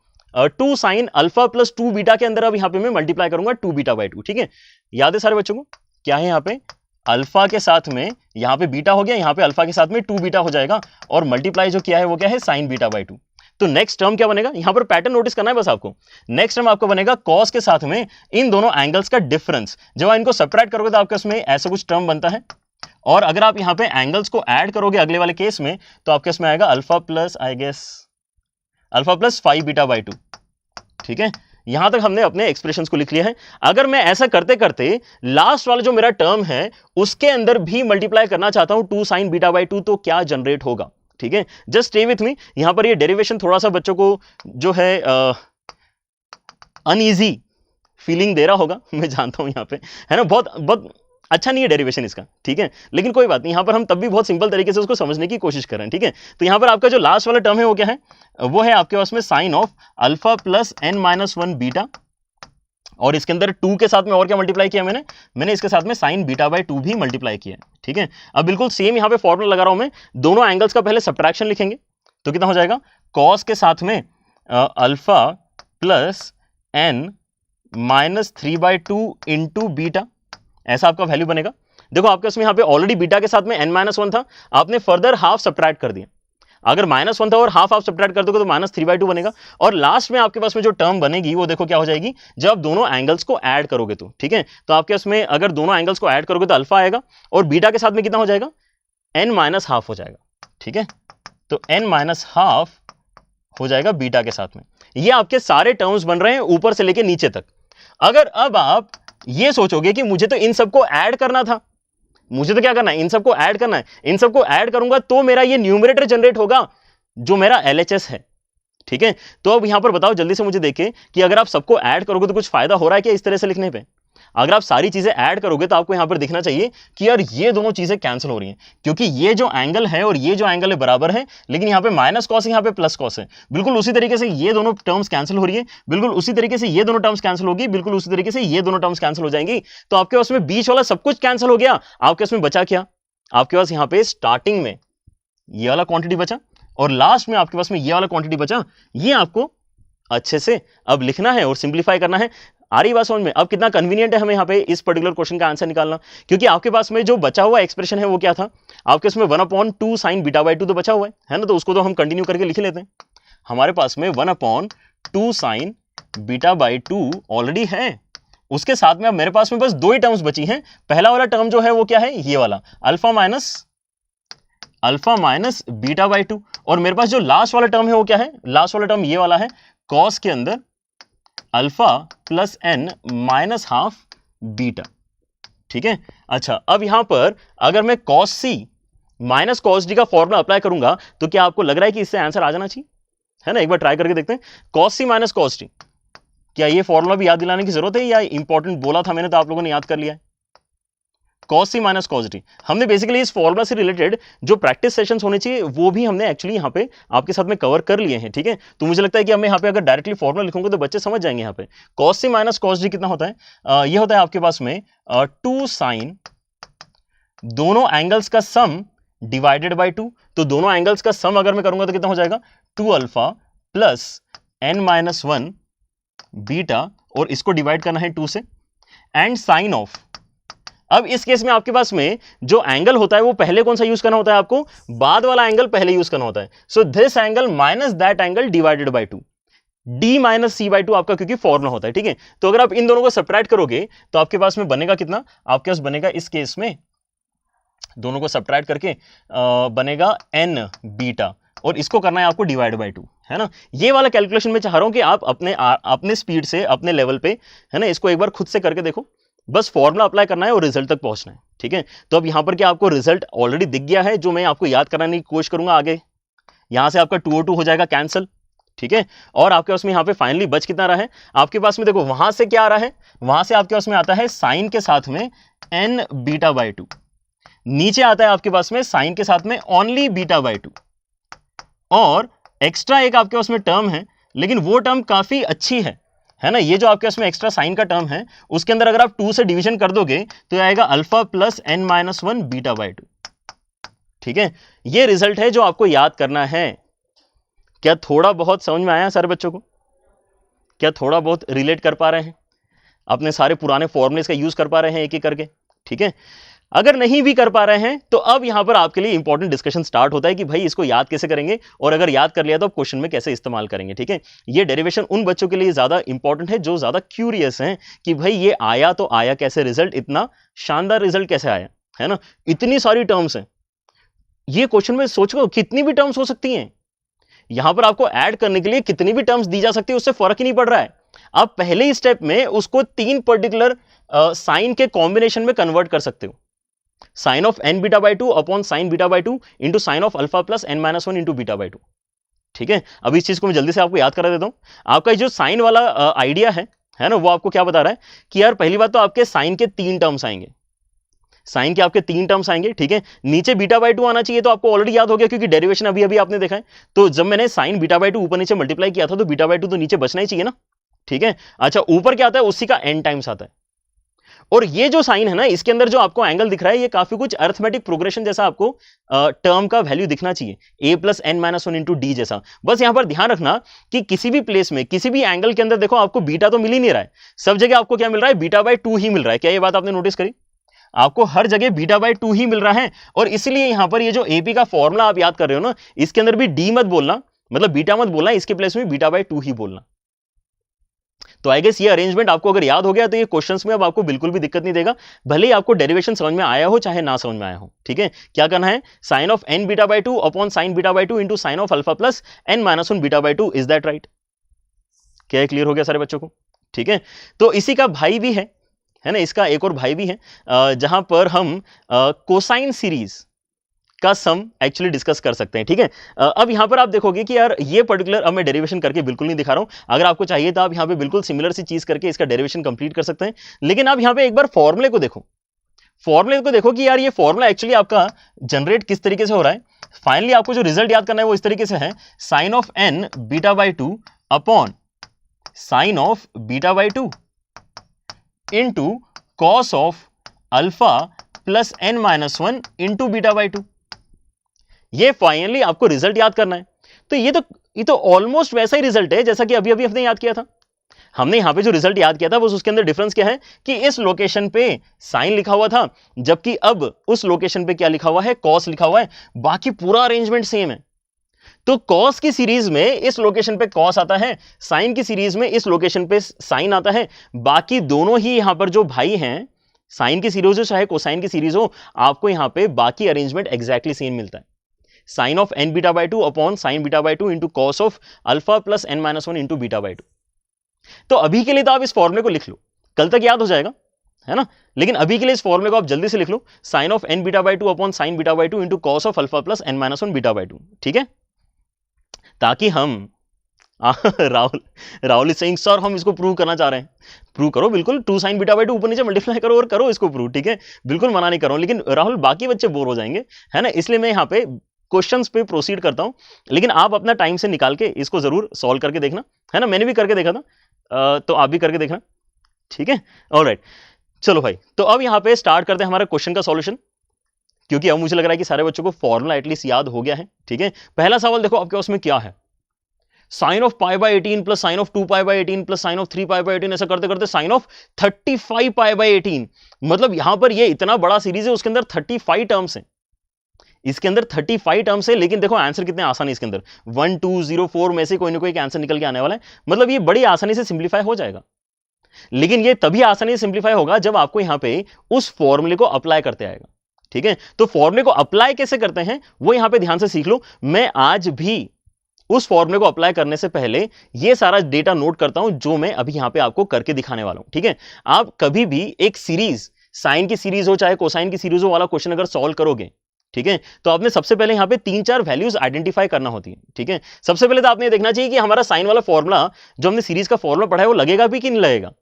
2 sin alpha plus 2 beta के अंदर अब यहाँ पे मैं मल्टीप्लाई करूंगा 2 बीटा बाई 2। ठीक है, याद है सारे बच्चों को? क्या है यहाँ पे? अल्फा के साथ में यहाँ पे बीटा हो गया, यहाँ पे अल्फा के साथ में 2 बीटा हो जाएगा, और मल्टीप्लाई जो किया है वो क्या है? sin beta by 2। तो नेक्स्ट टर्म क्या बनेगा? यहां पर पैटर्न नोटिस करना है बस आपको। नेक्स्ट टर्म आपको बनेगा cos के साथ में इन दोनों एंगल्स का डिफरेंस। जब आप इनको सब्ट्रैक्ट करोगे तो आपके उसमें ऐसा कुछ टर्म बनता है, और अगर आप यहां पे एंगल्स को ऐड करोगे अगले वाले केस में तो आपके उसमें आएगा alpha plus alpha plus 5 beta by 2। ठीक है, यहां तक हमने अपने एक्सप्रेशंस को लिख लिया है। अगर मैं ऐसा करते करते लास्ट वाला जो मेरा टर्म है उसके अंदर भी मल्टीप्लाई करना चाहता हूं 2 sin बीटा बाई 2, तो क्या जनरेट होगा? ठीक है, जस्ट स्टे विथ मी। यहां पर ये डेरिवेशन थोड़ा सा बच्चों को जो है अनईजी फीलिंग दे रहा होगा, मैं जानता हूं यहां पे, है ना, बहुत बहुत अच्छा नहीं है डेरिवेशन इसका। ठीक है, लेकिन कोई बात नहीं, यहां पर हम तब भी बहुत सिंपल तरीके से उसको समझने की कोशिश कर रहे हैं। ठीक है, तो यहां पर आपका जो लास्ट वाला टर्म है वो क्या है? वो है आपके पास में sine of alpha plus n-1 beta, और इसके अंदर 2 के साथ में और क्या मल्टीप्लाई किया मैंने इसके साथ में sin बीटा बाई 2 भी मल्टीप्लाई किया है। ठीक है, अब बिल्कुल सेम यहां पे फॉर्मूला लगा रहा हूं मैं। दोनों एंगल्स का पहले सब्ट्रैक्शन लिखेंगे तो कितना हो जाएगा? cos के साथ में alpha plus n-3/2 into beta, ऐसा आपका वैल्यू बनेगा। देखो आपके उसमें यहां पे ऑलरेडी बीटा के साथ में n-1 था, आपने फर्दर हाफ सब्ट्रैक्ट कर दिया। अगर -1 था और हाफ आप सब्ट्रैक्ट कर दोगे तो -3/2 बनेगा, और लास्ट में आपके पास में जो टर्म बनेगी वो देखो क्या हो जाएगी जब आप दोनों एंगल्स को ऐड करोगे तो। ठीक है, तो आपके उसमें अगर दोनों एंगल्स को ऐड करोगे तो अल्फा आएगा, और बीटा के साथ में कितना हो जाएगा? n-1/2 हो जाएगा। ठीक है, तो n-1/2 हो जाएगा बीटा के साथ में। ये आपके सारे टर्म्स बन रहे हैं ऊपर से लेके नीचे तक। अगर अब आप ये सोचोगे कि मुझे तो इन सबको ऐड करना था, मुझे तो क्या करना है? इन सबको ऐड करना है, इन सबको ऐड करूंगा तो मेरा ये न्यूमरेटर जनरेट होगा जो मेरा LHS है। ठीक है, तो अब यहां पर बताओ जल्दी से मुझे देखें कि अगर आप सबको ऐड करोगे तो कुछ फायदा हो रहा है क्या इस तरह से लिखने पे? अगर आप सारी चीजें ऐड करोगे तो आपको यहां पर दिखना चाहिए कि यार ये दोनों चीजें कैंसिल हो रही हैं, क्योंकि ये जो एंगल है और ये जो एंगल है बराबर है, लेकिन यहां पे माइनस कॉस है, यहां पे प्लस कॉस है। बिल्कुल उसी तरीके से ये दोनों टर्म्स कैंसिल हो रही है, बिल्कुल उसी तरीके से ये दोनों टर्म्स कैंसिल होगी, बिल्कुल उसी तरीके से ये दोनों टर्म्स कैंसिल हो जाएंगी। तो आपके पास में बीच वाला सब कुछ कैंसिल हो गया, आपके उसमें बचा क्या? आपके पास यहां पे स्टार्टिंग में ये वाला क्वांटिटी बचा, और लास्ट में आपके पास में ये वाला क्वांटिटी बचा। ये आपको अच्छे से अब लिखना है और सिंप्लीफाई करना है। आ रही बात समझ में? अब कितना कन्वीनियंट है हमें यहाँ पे इस पर्टिकुलर क्वेश्चन का आंसर निकालना, क्योंकि आपके पास में जो बचा हुआ एक्सप्रेशन है वो क्या था, आपके उसमें 1/2 साइन बीटा बाई 2 तो बचा हुआ है ना, तो उसको तो हम कंटिन्यू करके लिख लेते हैं। हमारे पास में 1/2 साइन बीटा बाई 2 ऑलरेडी है, उसके साथ में अब मेरे पास में बस दो ही टर्म्स बची हैं। पहला वाला टर्म जो है वो क्या है, ये वाला अल्फा माइनस बीटा बाई 2, और मेरे पास जो लास्ट वाला टर्म है वो क्या है, लास्ट वाला टर्म ये वाला है, कॉस के अंदर alpha plus n minus half beta. ठीक है, अच्छा अब यहां पर अगर मैं cos C minus cos D का फॉर्मूला अप्लाई करूंगा तो क्या आपको लग रहा है कि इससे आंसर आ जाना चाहिए, है ना? एक बार ट्राई करके देखते हैं। Cos C minus cos D, क्या ये फॉर्मूला भी याद दिलाने की जरूरत है या इंपॉर्टेंट बोला था मैंने तो आप लोगों ने याद कर लिया है? Cos C minus cos D, हमने बेसिकली इस फॉर्मूला से रिलेटेड जो प्रैक्टिस सेशंस होने चाहिए वो भी हमने एक्चुअली यहाँ पे आपके साथ में कवर कर लिए हैं। ठीक है, तो मुझे लगता है कि हमें यहाँ पे अगर डायरेक्टली फॉर्मूला लिखूंगा तो बच्चे समझ जाएंगे। यहाँ पे cos C minus cos D कितना होता है, ये होता है आपके पास में 2 साइन दोनों एंगल्स का सम डिवाइडेड बाई 2, तो दोनों एंगल्स का सम अगर मैं करूंगा तो कितना हो जाएगा, 2 alpha plus n minus 1 beta, और इसको डिवाइड करना है 2 से, एंड साइन ऑफ। अब इस केस में आपके पास में जो एंगल होता है वो पहले कौन सा यूज करना होता है, आपको बाद वाला एंगल पहले यूज करना होता है। So this angle minus that angle divided by 2, d minus C by 2 आपका क्योंकि फॉर्मूला होता है। ठीक है, तो अगर आप इन दोनों को सब्ट्रैक्ट करोगे तो आपके पास में बनेगा कितना, आपके पास बनेगा इस केस में दोनों को सब्ट्रैक्ट करके बनेगा n बीटा, और इसको करना है आपको डिवाइड बाई 2, है ना? ये वाला कैलकुलेशन में चाह रहा हूं कि आप अपने स्पीड से अपने लेवल पे, है ना, इसको एक बार खुद से करके देखो, बस फॉर्मूला अप्लाई करना है और रिजल्ट तक पहुंचना है। ठीक है, तो अब यहां पर क्या आपको रिजल्ट ऑलरेडी दिख गया है, जो मैं आपको याद कराने की कोशिश करूंगा आगे। यहां से आपका 2/2 हो जाएगा कैंसिल। ठीक है, और आपके पास में यहां पे फाइनली बच कितना रहा है, आपके पास में देखो वहां से क्या आ रहा है, वहां से आपके पास में आता है साइन के साथ में n बीटा बाई 2, नीचे आता है आपके पास में साइन के साथ में ओनली बीटा बाई 2, और एक्स्ट्रा एक आपके पास में टर्म है, लेकिन वो टर्म काफी अच्छी है ना? ये जो आपके पास में एक्स्ट्रा साइन का टर्म है उसके अंदर अगर आप 2 से डिवीजन कर दोगे तो आएगा alpha plus n minus 1 beta by 2। ठीक है, ये रिजल्ट है जो आपको याद करना है। क्या थोड़ा बहुत समझ में आया सारे बच्चों को? क्या थोड़ा बहुत रिलेट कर पा रहे हैं, अपने सारे पुराने फॉर्मूलेस का यूज कर पा रहे हैं एक एक करके? ठीक है, अगर नहीं भी कर पा रहे हैं तो अब यहां पर आपके लिए इंपॉर्टेंट डिस्कशन स्टार्ट होता है कि भाई इसको याद कैसे करेंगे, और अगर याद कर लिया तो क्वेश्चन में कैसे इस्तेमाल करेंगे। ठीक है, ये डेरिवेशन उन बच्चों के लिए ज्यादा इंपॉर्टेंट है जो ज्यादा क्यूरियस हैं कि भाई ये आया तो आया कैसे, रिजल्ट इतना शानदार रिजल्ट कैसे आया, है ना? इतनी सारी टर्म्स हैं, ये क्वेश्चन में सोचो कितनी भी टर्म्स हो सकती हैं, यहां पर आपको ऐड करने के लिए कितनी भी टर्म्स दी जा सकती है, उससे फर्क ही नहीं पड़ रहा है। आप पहले ही स्टेप में उसको 3 पर्टिकुलर साइन के कॉम्बिनेशन में कन्वर्ट कर सकते हो, sine of n beta by 2 upon sine beta by 2 into sine of alpha plus n minus 1 into beta by 2। ठीक है, अब इस चीज को मैं जल्दी से आपको याद करा देता हूं। आपका जो साइन वाला आइडिया है ना, वो आपको क्या बता रहा है कि यार पहली बात तो आपके साइन के 3 टर्म्स आएंगे, साइन के आपके 3 टर्म्स आएंगे। ठीक है, नीचे बीटा बाई 2 आना चाहिए, तो आपको ऑलरेडी याद हो गया क्योंकि डेरिवेशन अभी अभी आपने देखा है। तो जब मैंने साइन बीटा बाई 2 ऊपर नीचे मल्टीप्लाई किया था तो बीटा बाई 2 तो नीचे बचना ही चाहिए ना। ठीक है, अच्छा ऊपर क्या आता है, उसी का n टाइम्स आता है, और ये जो साइन है ना इसके अंदर जो आपको एंगल दिख रहा है ये काफी कुछ अरिथमेटिक प्रोग्रेशन जैसा आपको टर्म का वैल्यू दिखना चाहिए, a plus n minus 1 into D जैसा। बस यहां पर ध्यान रखना कि किसी भी प्लेस में किसी भी एंगल के अंदर देखो आपको बीटा तो मिल ही नहीं रहा है, सब जगह आपको क्या मिल रहा है, बीटा बाई 2 ही मिल रहा है। क्या ये बात आपने नोटिस करी? आपको हर जगह बीटा बाई 2 ही मिल रहा है, और इसलिए यहां पर ये जो AP का फॉर्मूला आप याद कर रहे हो ना, इसके अंदर भी d मत बोलना, मतलब बीटा मत बोलना, इसके प्लेस में बीटा बाई 2 ही बोलना। तो आई गेस ये अरेंजमेंट आपको अगर याद हो गया तो ये क्वेश्चंस में अब आपको बिल्कुल भी दिक्कत नहीं देगा, भले ही आपको डेरिवेशन समझ में आया हो चाहे ना समझ में आया हो। ठीक है, क्या करना है, sine of n beta by 2 upon sine beta by 2 into sine of alpha plus n minus 1 beta by 2। Is that right? क्या क्लियर हो गया सारे बच्चों को? ठीक है, तो इसी का भाई भी है ना, इसका एक और भाई भी है जहां पर हम कोसाइन सीरीज का सम एक्चुअली डिस्कस कर सकते हैं। ठीक है, अब यहां पर आप देखोगे कि यार ये पर्टिकुलर अब मैं डेरिवेशन करके बिल्कुल नहीं दिखा रहा हूं, अगर आपको चाहिए तो आप यहां पे बिल्कुल सिमिलर सी चीज करके इसका डेरिवेशन कंप्लीट कर सकते हैं। लेकिन आप यहां पे एक बार फॉर्मूले को देखो, फॉर्मूले को देखो कि यार ये फॉर्मूला एक्चुअली आपका जनरेट किस तरीके से हो रहा है। फाइनली आपको जो रिजल्ट याद करना है वो इस तरीके से है, sine of n beta by 2 upon sine of beta by 2 into cos of alpha plus n minus 1 into beta by 2। ये फाइनली आपको रिजल्ट याद करना है। तो ये तो ऑलमोस्ट वैसा ही रिजल्ट है जैसा कि अभी अभी हमने याद किया था। हमने यहां पे जो रिजल्ट याद किया था बस उसके अंदर डिफरेंस क्या है कि इस लोकेशन पे साइन लिखा हुआ था, जबकि अब उस लोकेशन पे क्या लिखा हुआ है, कॉस लिखा हुआ है। बाकी पूरा अरेंजमेंट सेम है। तो कॉस की सीरीज में इस लोकेशन पे कॉस आता है, साइन की सीरीज में इस लोकेशन पे साइन आता है। बाकी दोनों ही यहां पर जो भाई हैं, साइन की सीरीज हो चाहे कोसाइन की सीरीज हो, आपको यहां पे बाकी अरेंजमेंट एग्जैक्टली सेम मिलता है। Sine of n beta by two upon sine beta by two into cos of alpha plus n minus one into beta by two. तो अभी के लिए तो आप इस फॉर्मूले को लिख लो, कल तक याद हो जाएगा, है ना। लेकिन अभी के लिए इस फॉर्मूले को आप जल्दी से लिख लो, sine of n beta by two upon sine beta by two into cos of alpha plus n minus one beta by two. ठीक है, ताकि हम राहुल इज सेइंग सर हम इसको प्रूव करना चाह रहे हैं। प्रूव करो, बिल्कुल, 2 साइन बीटा बाई टू ऊपर नीचे मल्टीप्लाई करो और करो इसको प्रूव। ठीक है, बिल्कुल मना नहीं कर रहा हूं, लेकिन राहुल बाकी बच्चे बोर हो जाएंगे, है ना, इसलिए मैं यहाँ पे क्वेश्चंस पे प्रोसीड करता हूं। लेकिन आप अपना टाइम से निकाल के इसको जरूर सॉल्व करके देखना, है ना। मैंने भी करके देखा था, तो आप भी करके देखना। ठीक है, ऑलराइट, चलो भाई, तो अब यहाँ पे स्टार्ट करते हैं हमारे क्वेश्चन का सॉल्यूशन, क्योंकि अब मुझे लग रहा है कि सारे बच्चों को फॉर्मूला एटलीस्ट याद हो गया है। ठीक है, पहला सवाल देखो आपके उसमें क्या है, sine of pi by 18 plus sine of 2 pi by 18 plus sine of 3 pi by 18, ऐसा करते करते साइन ऑफ 35 पाई बाई 18। मतलब यहां पर ये इतना बड़ा सीरीज है, उसके अंदर 35 टर्म्स हैं, इसके अंदर 35 टर्म्स है। लेकिन देखो आंसर कितने आसान है इसके अंदर, 1 2 0 4 में से कोई ना कोई एक आंसर निकल के आने वाला है। मतलब ये बड़ी आसानी से सिंप्लीफाई हो जाएगा। लेकिन ये तभी आसानी से सिंप्लीफाई होगा जब आपको यहां पे उस फॉर्मूले को अप्लाई करते आएगा। ठीक है, तो फॉर्मूले को अप्लाई कैसे करते हैं वो यहां पे ध्यान से सीख लो। मैं आज भी उस फॉर्मूले को अप्लाई करने से पहले ये सारा डेटा नोट करता हूं जो मैं अभी यहां पे आपको करके दिखाने वाला हूं। ठीक है, आप कभी भी एक सीरीज, साइन की सीरीज हो चाहे कोसाइन की सीरीज हो वाला क्वेश्चन अगर सॉल्व करोगे, ठीक है, तो आपने सबसे पहले यहां पे 3-4 वैल्यूज आइडेंटिफाई करना होती है। ठीक है, सबसे पहले तो आपने देखना चाहिए कि हमारा साइन वाला फॉर्मूला जो हमने सीरीज का फॉर्मूला पढ़ा है वो लगेगा भी कि नहीं लगेगा।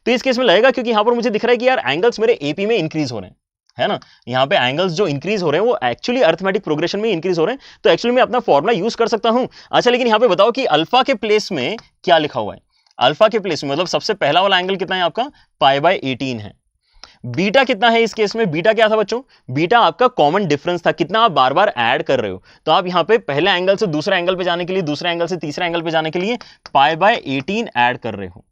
तो इस केस में लगेगा, क्योंकि यहां पर मुझे दिख रहा है कि यार एंगल्स मेरे एपी में इंक्रीज हो रहे हैं, है ना। यहाँ पे एंगल्स जो इंक्रीज हो रहे हैं वो एक्चुअली अरिथमेटिक प्रोग्रेशन में इंक्रीज हो रहे हैं, तो एक्चुअली मैं अपना फॉर्मूला यूज कर सकता हूं। अच्छा, लेकिन यहाँ पे बताओ कि अल्फा के प्लेस में क्या लिखा हुआ है। अल्फा के प्लेस में मतलब सबसे पहला वाला एंगल कितना है आपका, पाई बाय 18 है। बीटा कितना है इस केस में, बीटा क्या था बच्चों, बीटा आपका कॉमन डिफरेंस था, कितना आप बार बार ऐड कर रहे हो। तो आप यहाँ पे पहले एंगल से दूसरे एंगल पे जाने के लिए, दूसरे एंगल से तीसरे एंगल पे जाने के लिए पाई बाय 18 ऐड कर रहे हो।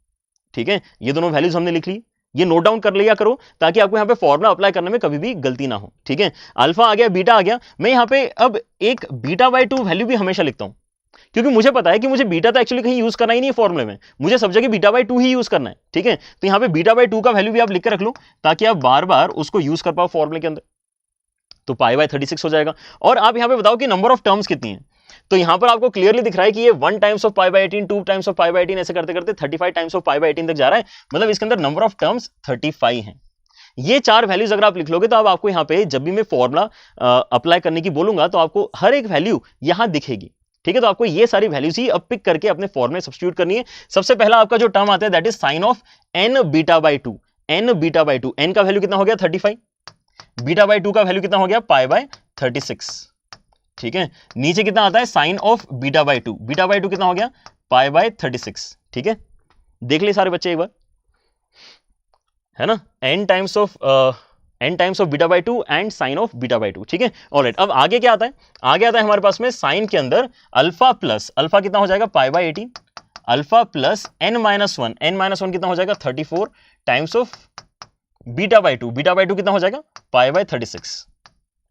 ठीक है, ये दोनों वैल्यूज हमने लिख ली, ये नोट डाउन कर लिया करो ताकि आपको यहां पे फॉर्मूला अप्लाई करने में कभी भी गलती ना हो। ठीक है, अल्फा आ गया, बीटा आ गया। मैं यहां पे अब एक बीटा बाय 2 वैल्यू भी हमेशा लिखता हूं, क्योंकि मुझे पता है कि मुझे बीटा तो एक्चुअली कहीं यूज करना ही नहीं है फॉर्मूले में, मुझे सब जगह बीटा बाय 2 ही यूज करना है। ठीक है, तो यहां पे बीटा बाय 2 का वैल्यू भी आप लिख कर रख लो ताकि आप बार बार उसको यूज कर पाओ फॉर्मूले के अंदर। तो पाई बाय 36 हो जाएगा। और आप यहां पे बताओ कि नंबर ऑफ टर्म्स कितनी है। तो यहां पर आपको क्लियरली दिख रहा है कि ये 1 times of pi bye 18, 2 times of pi bye 18, ऐसे करते करते 35 टाइम्स ऑफ पाई बाय 18 तक जा रहा है। मतलब इसके अंदर नंबर ऑफ टर्म्स 35 हैं। ये 4 वैल्यूज अगर आप लिख लोगे तो अब आपको यहां पे जब भी मैं फॉर्मूला अप्लाई करने की बोलूंगा तो आपको हर एक वैल्यू यहां दिखेगी। ठीक है, तो आपको ये सारी वैल्यूज ही अब पिक करके अपने फॉर्मूले में सब्स्टिट्यूट करनी है। सबसे पहला आपका जो टर्म आता है that is sine of n beta by 2। N beta by 2, n का वैल्यू कितना हो गया 35, बीटा बाय 2 का वैल्यू कितना हो गया पाई बाय 36। ठीक है, नीचे कितना आता है sine of beta by 2, beta by 2 कितना हो गया पाई बाय 36। ठीक है, देख ले सारे बच्चे एक बार, है ना, n times of beta by 2 and sine of beta by 2। ठीक है, ऑलराइट, अब आगे क्या आता है, आगे आता है हमारे पास में साइन के अंदर अल्फा प्लस, अल्फा कितना हो जाएगा pi by 18, alpha plus n minus 1, n minus 1 कितना हो जाएगा 34 times of beta by 2, beta by 2 कितना हो जाएगा पाई बाय 36।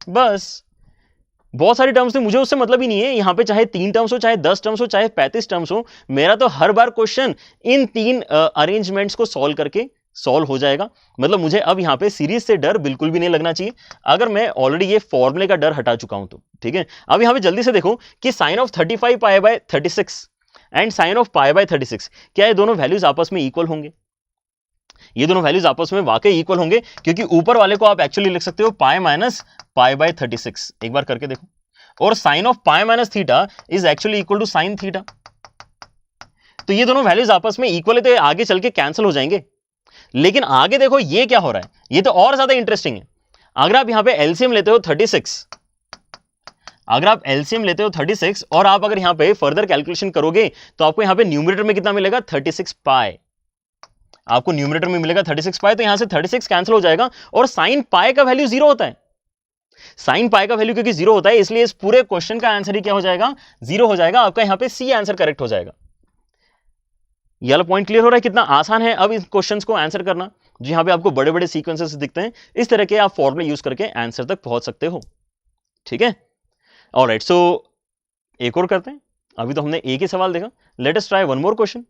बस, बहुत सारी टर्म्स थे, मुझे उससे मतलब ही नहीं है। यहां पे चाहे 3 टर्म्स हो, चाहे 10 टर्म्स हो, चाहे 35 टर्म्स हो, मेरा तो हर बार क्वेश्चन इन 3 अरेंजमेंट्स को सॉल्व करके सॉल्व हो जाएगा। मतलब मुझे अब यहां पे सीरीज से डर बिल्कुल भी नहीं लगना चाहिए, अगर मैं ऑलरेडी ये फॉर्मूले का डर हटा चुका हूं तो। ठीक है, अब यहां पे जल्दी से देखो कि sine of 35 pi by 36 and sine of pi by 36, क्या ये दोनों वैल्यूज आपस में इक्वल होंगे। ये दोनों वैल्यूज आपस में वाकई इक्वल होंगे, क्योंकि ऊपर वाले को आप एक्चुअली लिख सकते हो पाई माइनस पाई बाय 36। एक बार करके देखो, और sine of pi minus theta is actually equal to sine theta. तो ये दोनों वैल्यूज आपस में इक्वल है, तो आगे चल के कैंसिल हो जाएंगे। लेकिन आगे देखो ये क्या हो रहा है, ये तो और ज्यादा इंटरेस्टिंग है। अगर आप यहां पे एलसीएम लेते हो 36, अगर आप एलसीएम लेते हो 36 और आप अगर यहां पे फर्दर कैलकुलेशन करोगे तो आपको यहां पे न्यूमरेटर में कितना मिलेगा 36 पाई, आपको न्यूमरेटर में मिलेगा 36 पाई। तो यहां से 36 कैंसिल हो जाएगा और साइन पाई का वैल्यू 0 होता है। साइन पाई का वैल्यू क्योंकि 0 होता है इसलिए इस पूरे क्वेश्चन का आंसर ही क्या हो जाएगा 0 हो जाएगा। आपका यहां पे सी आंसर करेक्ट हो जाएगा। ये वाला पॉइंट क्लियर हो रहा है कितना आसान है अब इन क्वेश्चंस को आंसर करना, जो यहां पे आपको बड़े बड़े सीक्वेंसेस दिखते हैं, इस तरह के आप फॉर्मूले यूज करके आंसर तक पहुंच सकते हो। ठीक है, ऑलराइट, सो एक और करते हैं। अभी तो हमने एक ही सवाल देखा, late us try one more question.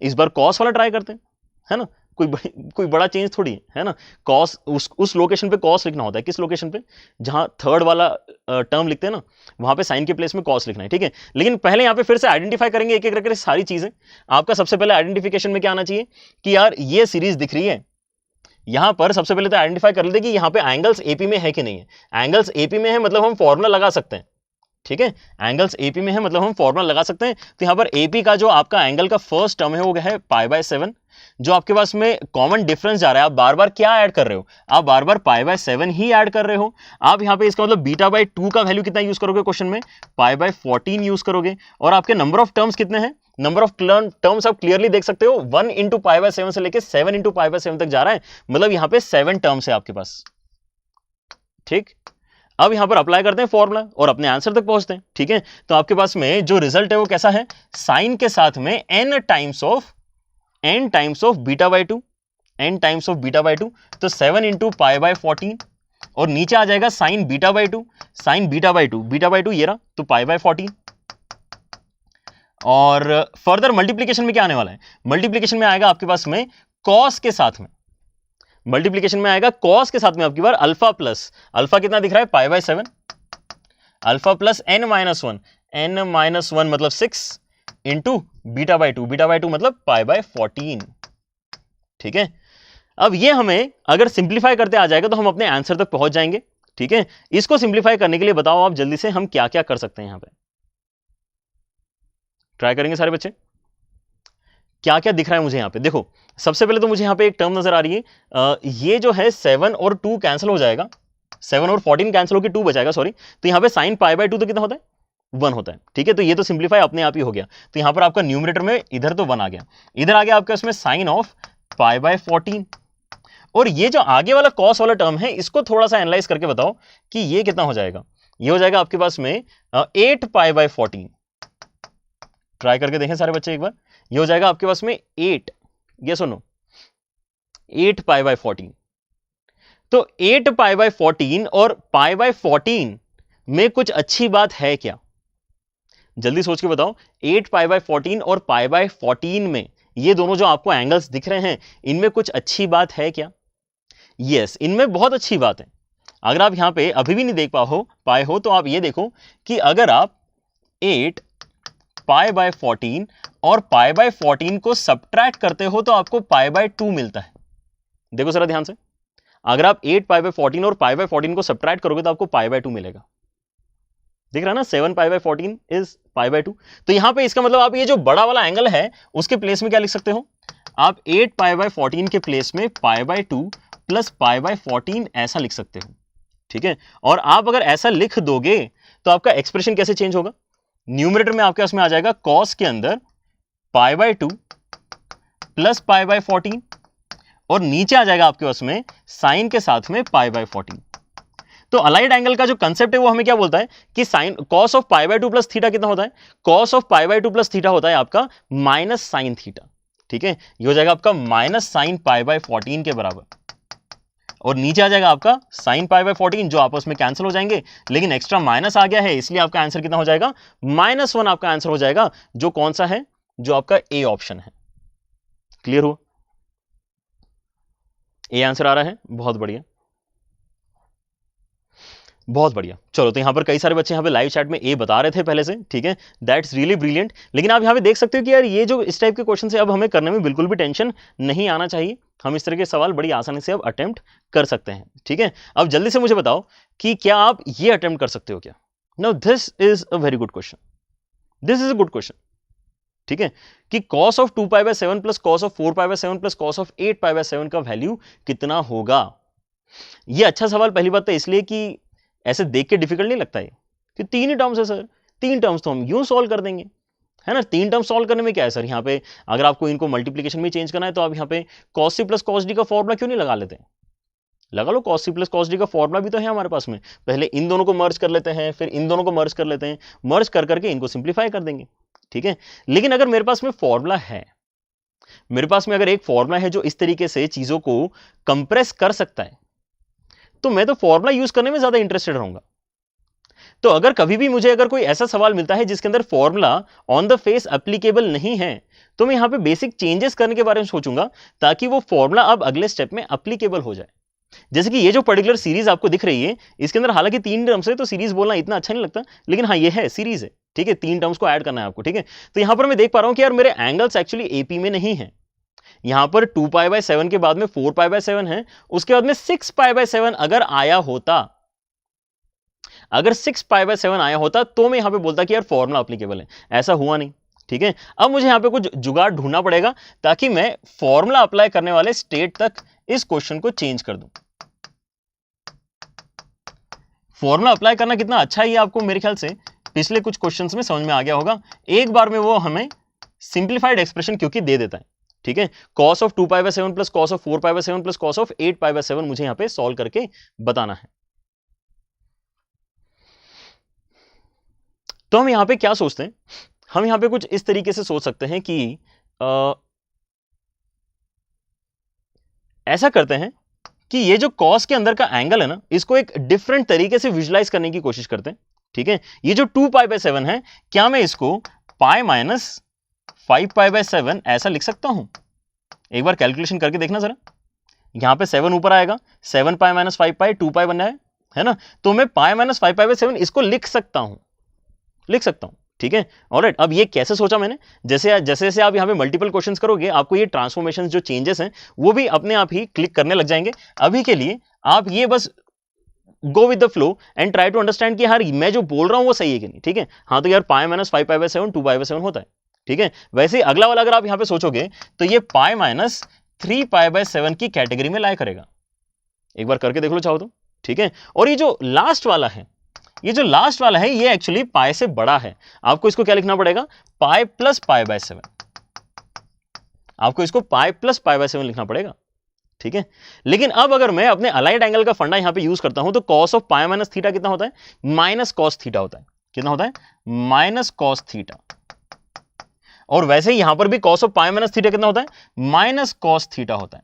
इस बार कॉस वाला ट्राई करते हैं, है ना, कोई बड़ा चेंज थोड़ी है ना। कॉस उस लोकेशन पे कॉस लिखना होता है, किस लोकेशन पे, जहां थर्ड वाला टर्म लिखते हैं ना, वहां पे साइन के प्लेस में कॉस लिखना है। ठीक है, लेकिन पहले यहां पे फिर से आइडेंटिफाई करेंगे एक एक करके सारी चीजें। आपका सबसे पहले आइडेंटिफिकेशन में क्या आना चाहिए कि यार ये सीरीज दिख रही है। यहां पर सबसे पहले तो आइडेंटिफाई कर लेते कि यहां पे एंगल्स एपी में है कि नहीं है। एंगल्स एपी में है मतलब हम फॉर्मूला लगा सकते हैं। ठीक है, एंगल्स एपी में है मतलब हम फॉर्मूला लगा सकते हैं। तो यहां पर एपी का जो आपका एंगल का फर्स्ट टर्म है वो है π/7। जो आपके पास में कॉमन डिफरेंस जा रहा है, आप बार बार क्या ऐड कर रहे हो, आप बार बार π/7 ही ऐड कर रहे हो। आप यहां पे इसका मतलब β/2 का वैल्यू कितना यूज करोगे क्वेश्चन में, π/14 यूज करोगे। और आपके नंबर ऑफ टर्म्स कितने हैं, नंबर ऑफ टर्म्स आप क्लियरली देख सकते हो, 1 × π/7 से लेके 7 × π/7 तक जा रहा है, मतलब यहां पे 7 टर्म्स है आपके पास। ठीक, अब यहां पर अप्लाई करते हैं फॉर्मूला और अपने आंसर तक पहुंचते हैं। ठीक है, तो आपके पास में जो रिजल्ट है वो कैसा है, साइन के साथ में n times of β/2, n times of β/2, तो 7 × π/14 और नीचे आ जाएगा साइन β/2, साइन β/2 ये रहा, तो π/14। और फर्दर मल्टीप्लीकेशन में क्या आने वाला है, मल्टीप्लीकेशन में आएगा आपके पास में कॉस के साथ में, मल्टीप्लीकेशन में आएगा कॉस के साथ में आपकी बार अल्फा प्लस, अल्फा कितना दिख रहा है π/7, अल्फा प्लस n-1, n-1 मतलब 6 इंटू β/2, β/2 मतलब π/14। ठीक है, अब ये हमें अगर सिंप्लीफाई करते आ जाएगा तो हम अपने आंसर तक पहुंच जाएंगे। ठीक है, इसको सिंप्लीफाई करने के लिए बताओ आप जल्दी से हम क्या क्या कर सकते हैं। यहां पे ट्राई करेंगे सारे बच्चे, क्या क्या दिख रहा है मुझे यहाँ पे। देखो सबसे पहले तो मुझे यहाँ पे एक टर्म नजर आ रही है, ये जो है 7 और 2 कैंसिल हो जाएगा, 7 और 14 कैंसिल होकर 2 बचाएगा, सॉरी। तो यहाँ पे साइन π/2 तो कितना होता है, 1 होता है। ठीक है, तो ये तो सिंप्लीफाई अपने आप ही हो गया। तो यहाँ पर आपका न्यूमरेटर में इधर तो 1 आ गया, इधर आ गया आपका इसमें साइन ऑफ π/14। और ये जो आगे वाला कॉस वाला टर्म है, इसको थोड़ा सा एनालाइज करके बताओ कि ये कितना हो जाएगा। ये हो जाएगा आपके पास में 8 π/14। ट्राई करके देखें सारे बच्चे एक बार, ये हो जाएगा आपके पास में 8, ये सुनो 8 π/14। तो 8 π/14 और π/14 में कुछ अच्छी बात है क्या, जल्दी सोच के बताओ। 8 π/14 और π/14 में ये दोनों जो आपको एंगल्स दिख रहे हैं, इनमें कुछ अच्छी बात है क्या। यस, इनमें बहुत अच्छी बात है। अगर आप यहां पे अभी भी नहीं देख पाए हो तो आप ये देखो कि अगर आप 8 π/14 और π/14 को सब्ट्रैक्ट करते हो तो आपको π/2 मिलता है। देखो जरा ध्यान से, अगर आप 8 π/14 और π/14 को सब्ट्रैक्ट करोगे तो आपको π/2 मिलेगा। दिख रहा है ना, 7 π/14 इज π/2। तो यहां पे इसका मतलब आप ये जो बड़ा वाला एंगल है उसके प्लेस में क्या लिख सकते हो, आप 8 π/14 के प्लेस में π/2 प्लस π/14 ऐसा लिख सकते हो। ठीक है, और आप अगर ऐसा लिख दोगे तो आपका एक्सप्रेशन कैसे चेंज होगा, न्यूमरेटर में आपके उसमें आ जाएगा कॉस के अंदर π/2 प्लस π/14 और नीचे आ जाएगा आपके उसमें साइन के साथ में π/14। तो अलाइड एंगल का जो कंसेप्ट है वो हमें क्या बोलता है कि sine cos of π/2 plus theta कितना होता है, कॉस ऑफ π/2 प्लस थीटा होता है आपका माइनस साइन थीटा। ठीक है, ये हो जाएगा आपका माइनस साइन π/14 के बराबर, और नीचे आ जाएगा आपका साइन π/14 जो आपस में कैंसिल हो जाएंगे, लेकिन एक्स्ट्रा माइनस आ गया है इसलिए आपका आंसर कितना हो जाएगा, -1 आपका आंसर हो जाएगा, जो कौन सा है, जो आपका ए ऑप्शन है। क्लियर हुआ, ए आंसर आ रहा है, बहुत बढ़िया बहुत बढ़िया। चलो, तो यहां पर कई सारे बच्चे यहां पे लाइव चैट में ए बता रहे थे पहले से। ठीक है, दैट्स रियली ब्रिलियंट। लेकिन आप यहां पे देख सकते हो कि यार ये जो इस टाइप के क्वेश्चन है अब हमें करने में बिल्कुल भी टेंशन नहीं आना चाहिए, हम इस तरह के सवाल बड़ी आसानी से अब अटेम्प्ट कर सकते हैं। ठीक है, अब जल्दी से मुझे बताओ कि क्या आप ये अटेम्प्ट कर सकते हो क्या। Now this is a very good question, this is a good question. ठीक है, कि cos of 2π/7 plus cos of 4π/7 plus cos of 8π/7 का वैल्यू कितना होगा। ये अच्छा सवाल पहली बात तो इसलिए कि ऐसे देख के डिफिकल्ट नहीं लगता है कि 3 ही टर्म्स है सर, 3 टर्म्स तो हम यूं सॉल्व कर देंगे, है ना। 3 टर्म्स सॉल्व करने में क्या है सर, यहाँ पे अगर आपको इनको मल्टीप्लीकेशन में चेंज करना है तो आप यहाँ पे cos c plus cos d का फॉर्मूला क्यों नहीं लगा लेते, लगा लो। cos c plus cos d का फॉर्मूला भी तो है हमारे पास में, पहले इन दोनों को मर्ज कर लेते हैं, फिर इन दोनों को मर्ज कर लेते हैं, मर्ज कर करके इनको सिंप्लीफाई कर देंगे। ठीक है, लेकिन अगर मेरे पास में फॉर्मूला है मेरे पास में अगर एक फॉर्मूला है जो इस तरीके से चीजों को कंप्रेस कर सकता है, तो मैं तो फॉर्मूला यूज करने में ज्यादा इंटरेस्टेड रहूंगा। तो अगर कभी भी मुझे अगर कोई ऐसा सवाल मिलता है जिसके अंदर formula on the face applicable नहीं है, तो मैं यहां पे बेसिक चेंजेस करने के बारे में सोचूंगा ताकि वो फॉर्मूला अब अगले स्टेप में एप्लीकेबल हो जाए। जैसे कि ये जो पर्टिकुलर सीरीज आपको दिख रही है, इसके अंदर हालांकि 3 टर्म्स है, तो सीरीज बोलना इतना अच्छा नहीं लगता, लेकिन हाँ ये है सीरीज है, ठीक है, 3 टर्म्स को ऐड करना है आपको, ठीक है। तो यहां पर मैं देख पा रहा हूं कि यार मेरे एंगल्स एक्चुअली एपी में नहीं है। यहां पर 2π/7 के बाद में 4π/7 है, उसके बाद में 6π/7 अगर आया होता, अगर 6π/7 आया होता तो मैं यहां पे बोलता कि यार फॉर्मूला एप्लीकेबल है। ऐसा हुआ नहीं, ठीक है। अब मुझे यहां पे कुछ जुगाड़ ढूंढना पड़ेगा ताकि मैं फॉर्मूला अप्लाई करने वाले स्टेट तक इस क्वेश्चन को चेंज कर दूं। फॉर्मूला अप्लाई करना कितना अच्छा है ये आपको मेरे ख्याल से पिछले कुछ क्वेश्चंस में समझ में आ गया होगा। एक बार में वो हमें सिंप्लीफाइड एक्सप्रेशन क्योंकि दे देता है, ठीक है। cos of 2π/7 plus cos of 4π/7 plus cos of 8π/7 मुझे यहां पे सॉल्व करके बताना है। तो हम यहां पे क्या सोचते हैं, हम यहां पे कुछ इस तरीके से सोच सकते हैं कि ऐसा करते हैं कि ये जो cos के अंदर का एंगल है ना, इसको एक डिफरेंट तरीके से विजुलाइज करने की कोशिश करते हैं, ठीक है। ये जो 2π/7 है, क्या मैं इसको पाई माइनस 5π/7 ऐसा लिख सकता हूं? एक बार कैलकुलेशन करके देखना जरा। यहां पे 7 ऊपर आएगा, 7π माइनस 5π 2π बन जाए, है ना। तो मैं पाई माइनस 5π/7 इसको लिख सकता हूं, ठीक है। ऑलराइट, अब ये कैसे सोचा मैंने, जैसे जैसे आप यहां पे मल्टीपल क्वेश्चंस करोगे, आपको ये ट्रांसफॉर्मेशन जो चेंजेस हैं वो भी अपने आप ही क्लिक करने लग जाएंगे। अभी के लिए आप ये बस go with the flow and try to understand कि यार मैं जो बोल रहा हूं वो सही है कि नहीं, ठीक है। हाँ, तो यार पाई माइनस 5π/7 2π/7 होता है, ठीक है। वैसे अगला वाला अगर आप यहां पे सोचोगे तो ये पाई माइनस 3π/7 की कैटेगरी में लाया करेगा। एक बार करके देख लो चाहो तो, ठीक है। और ये जो लास्ट वाला है, ये एक्चुअली पाई से बड़ा है। आपको इसको क्या लिखना पड़ेगा, पाई प्लस π/7। आपको इसको पाई प्लस π/7 लिखना पड़ेगा, ठीक है। लेकिन अब अगर मैं अपने अलाइड एंगल का फंडा यहां पे यूज करता हूं तो cos of pi minus theta कितना होता है, माइनस cos थीटा होता है। कितना होता है, माइनस cos थीटा। और वैसे ही यहां पर भी cos of pi minus theta कितना होता है, माइनस cos थीटा होता है,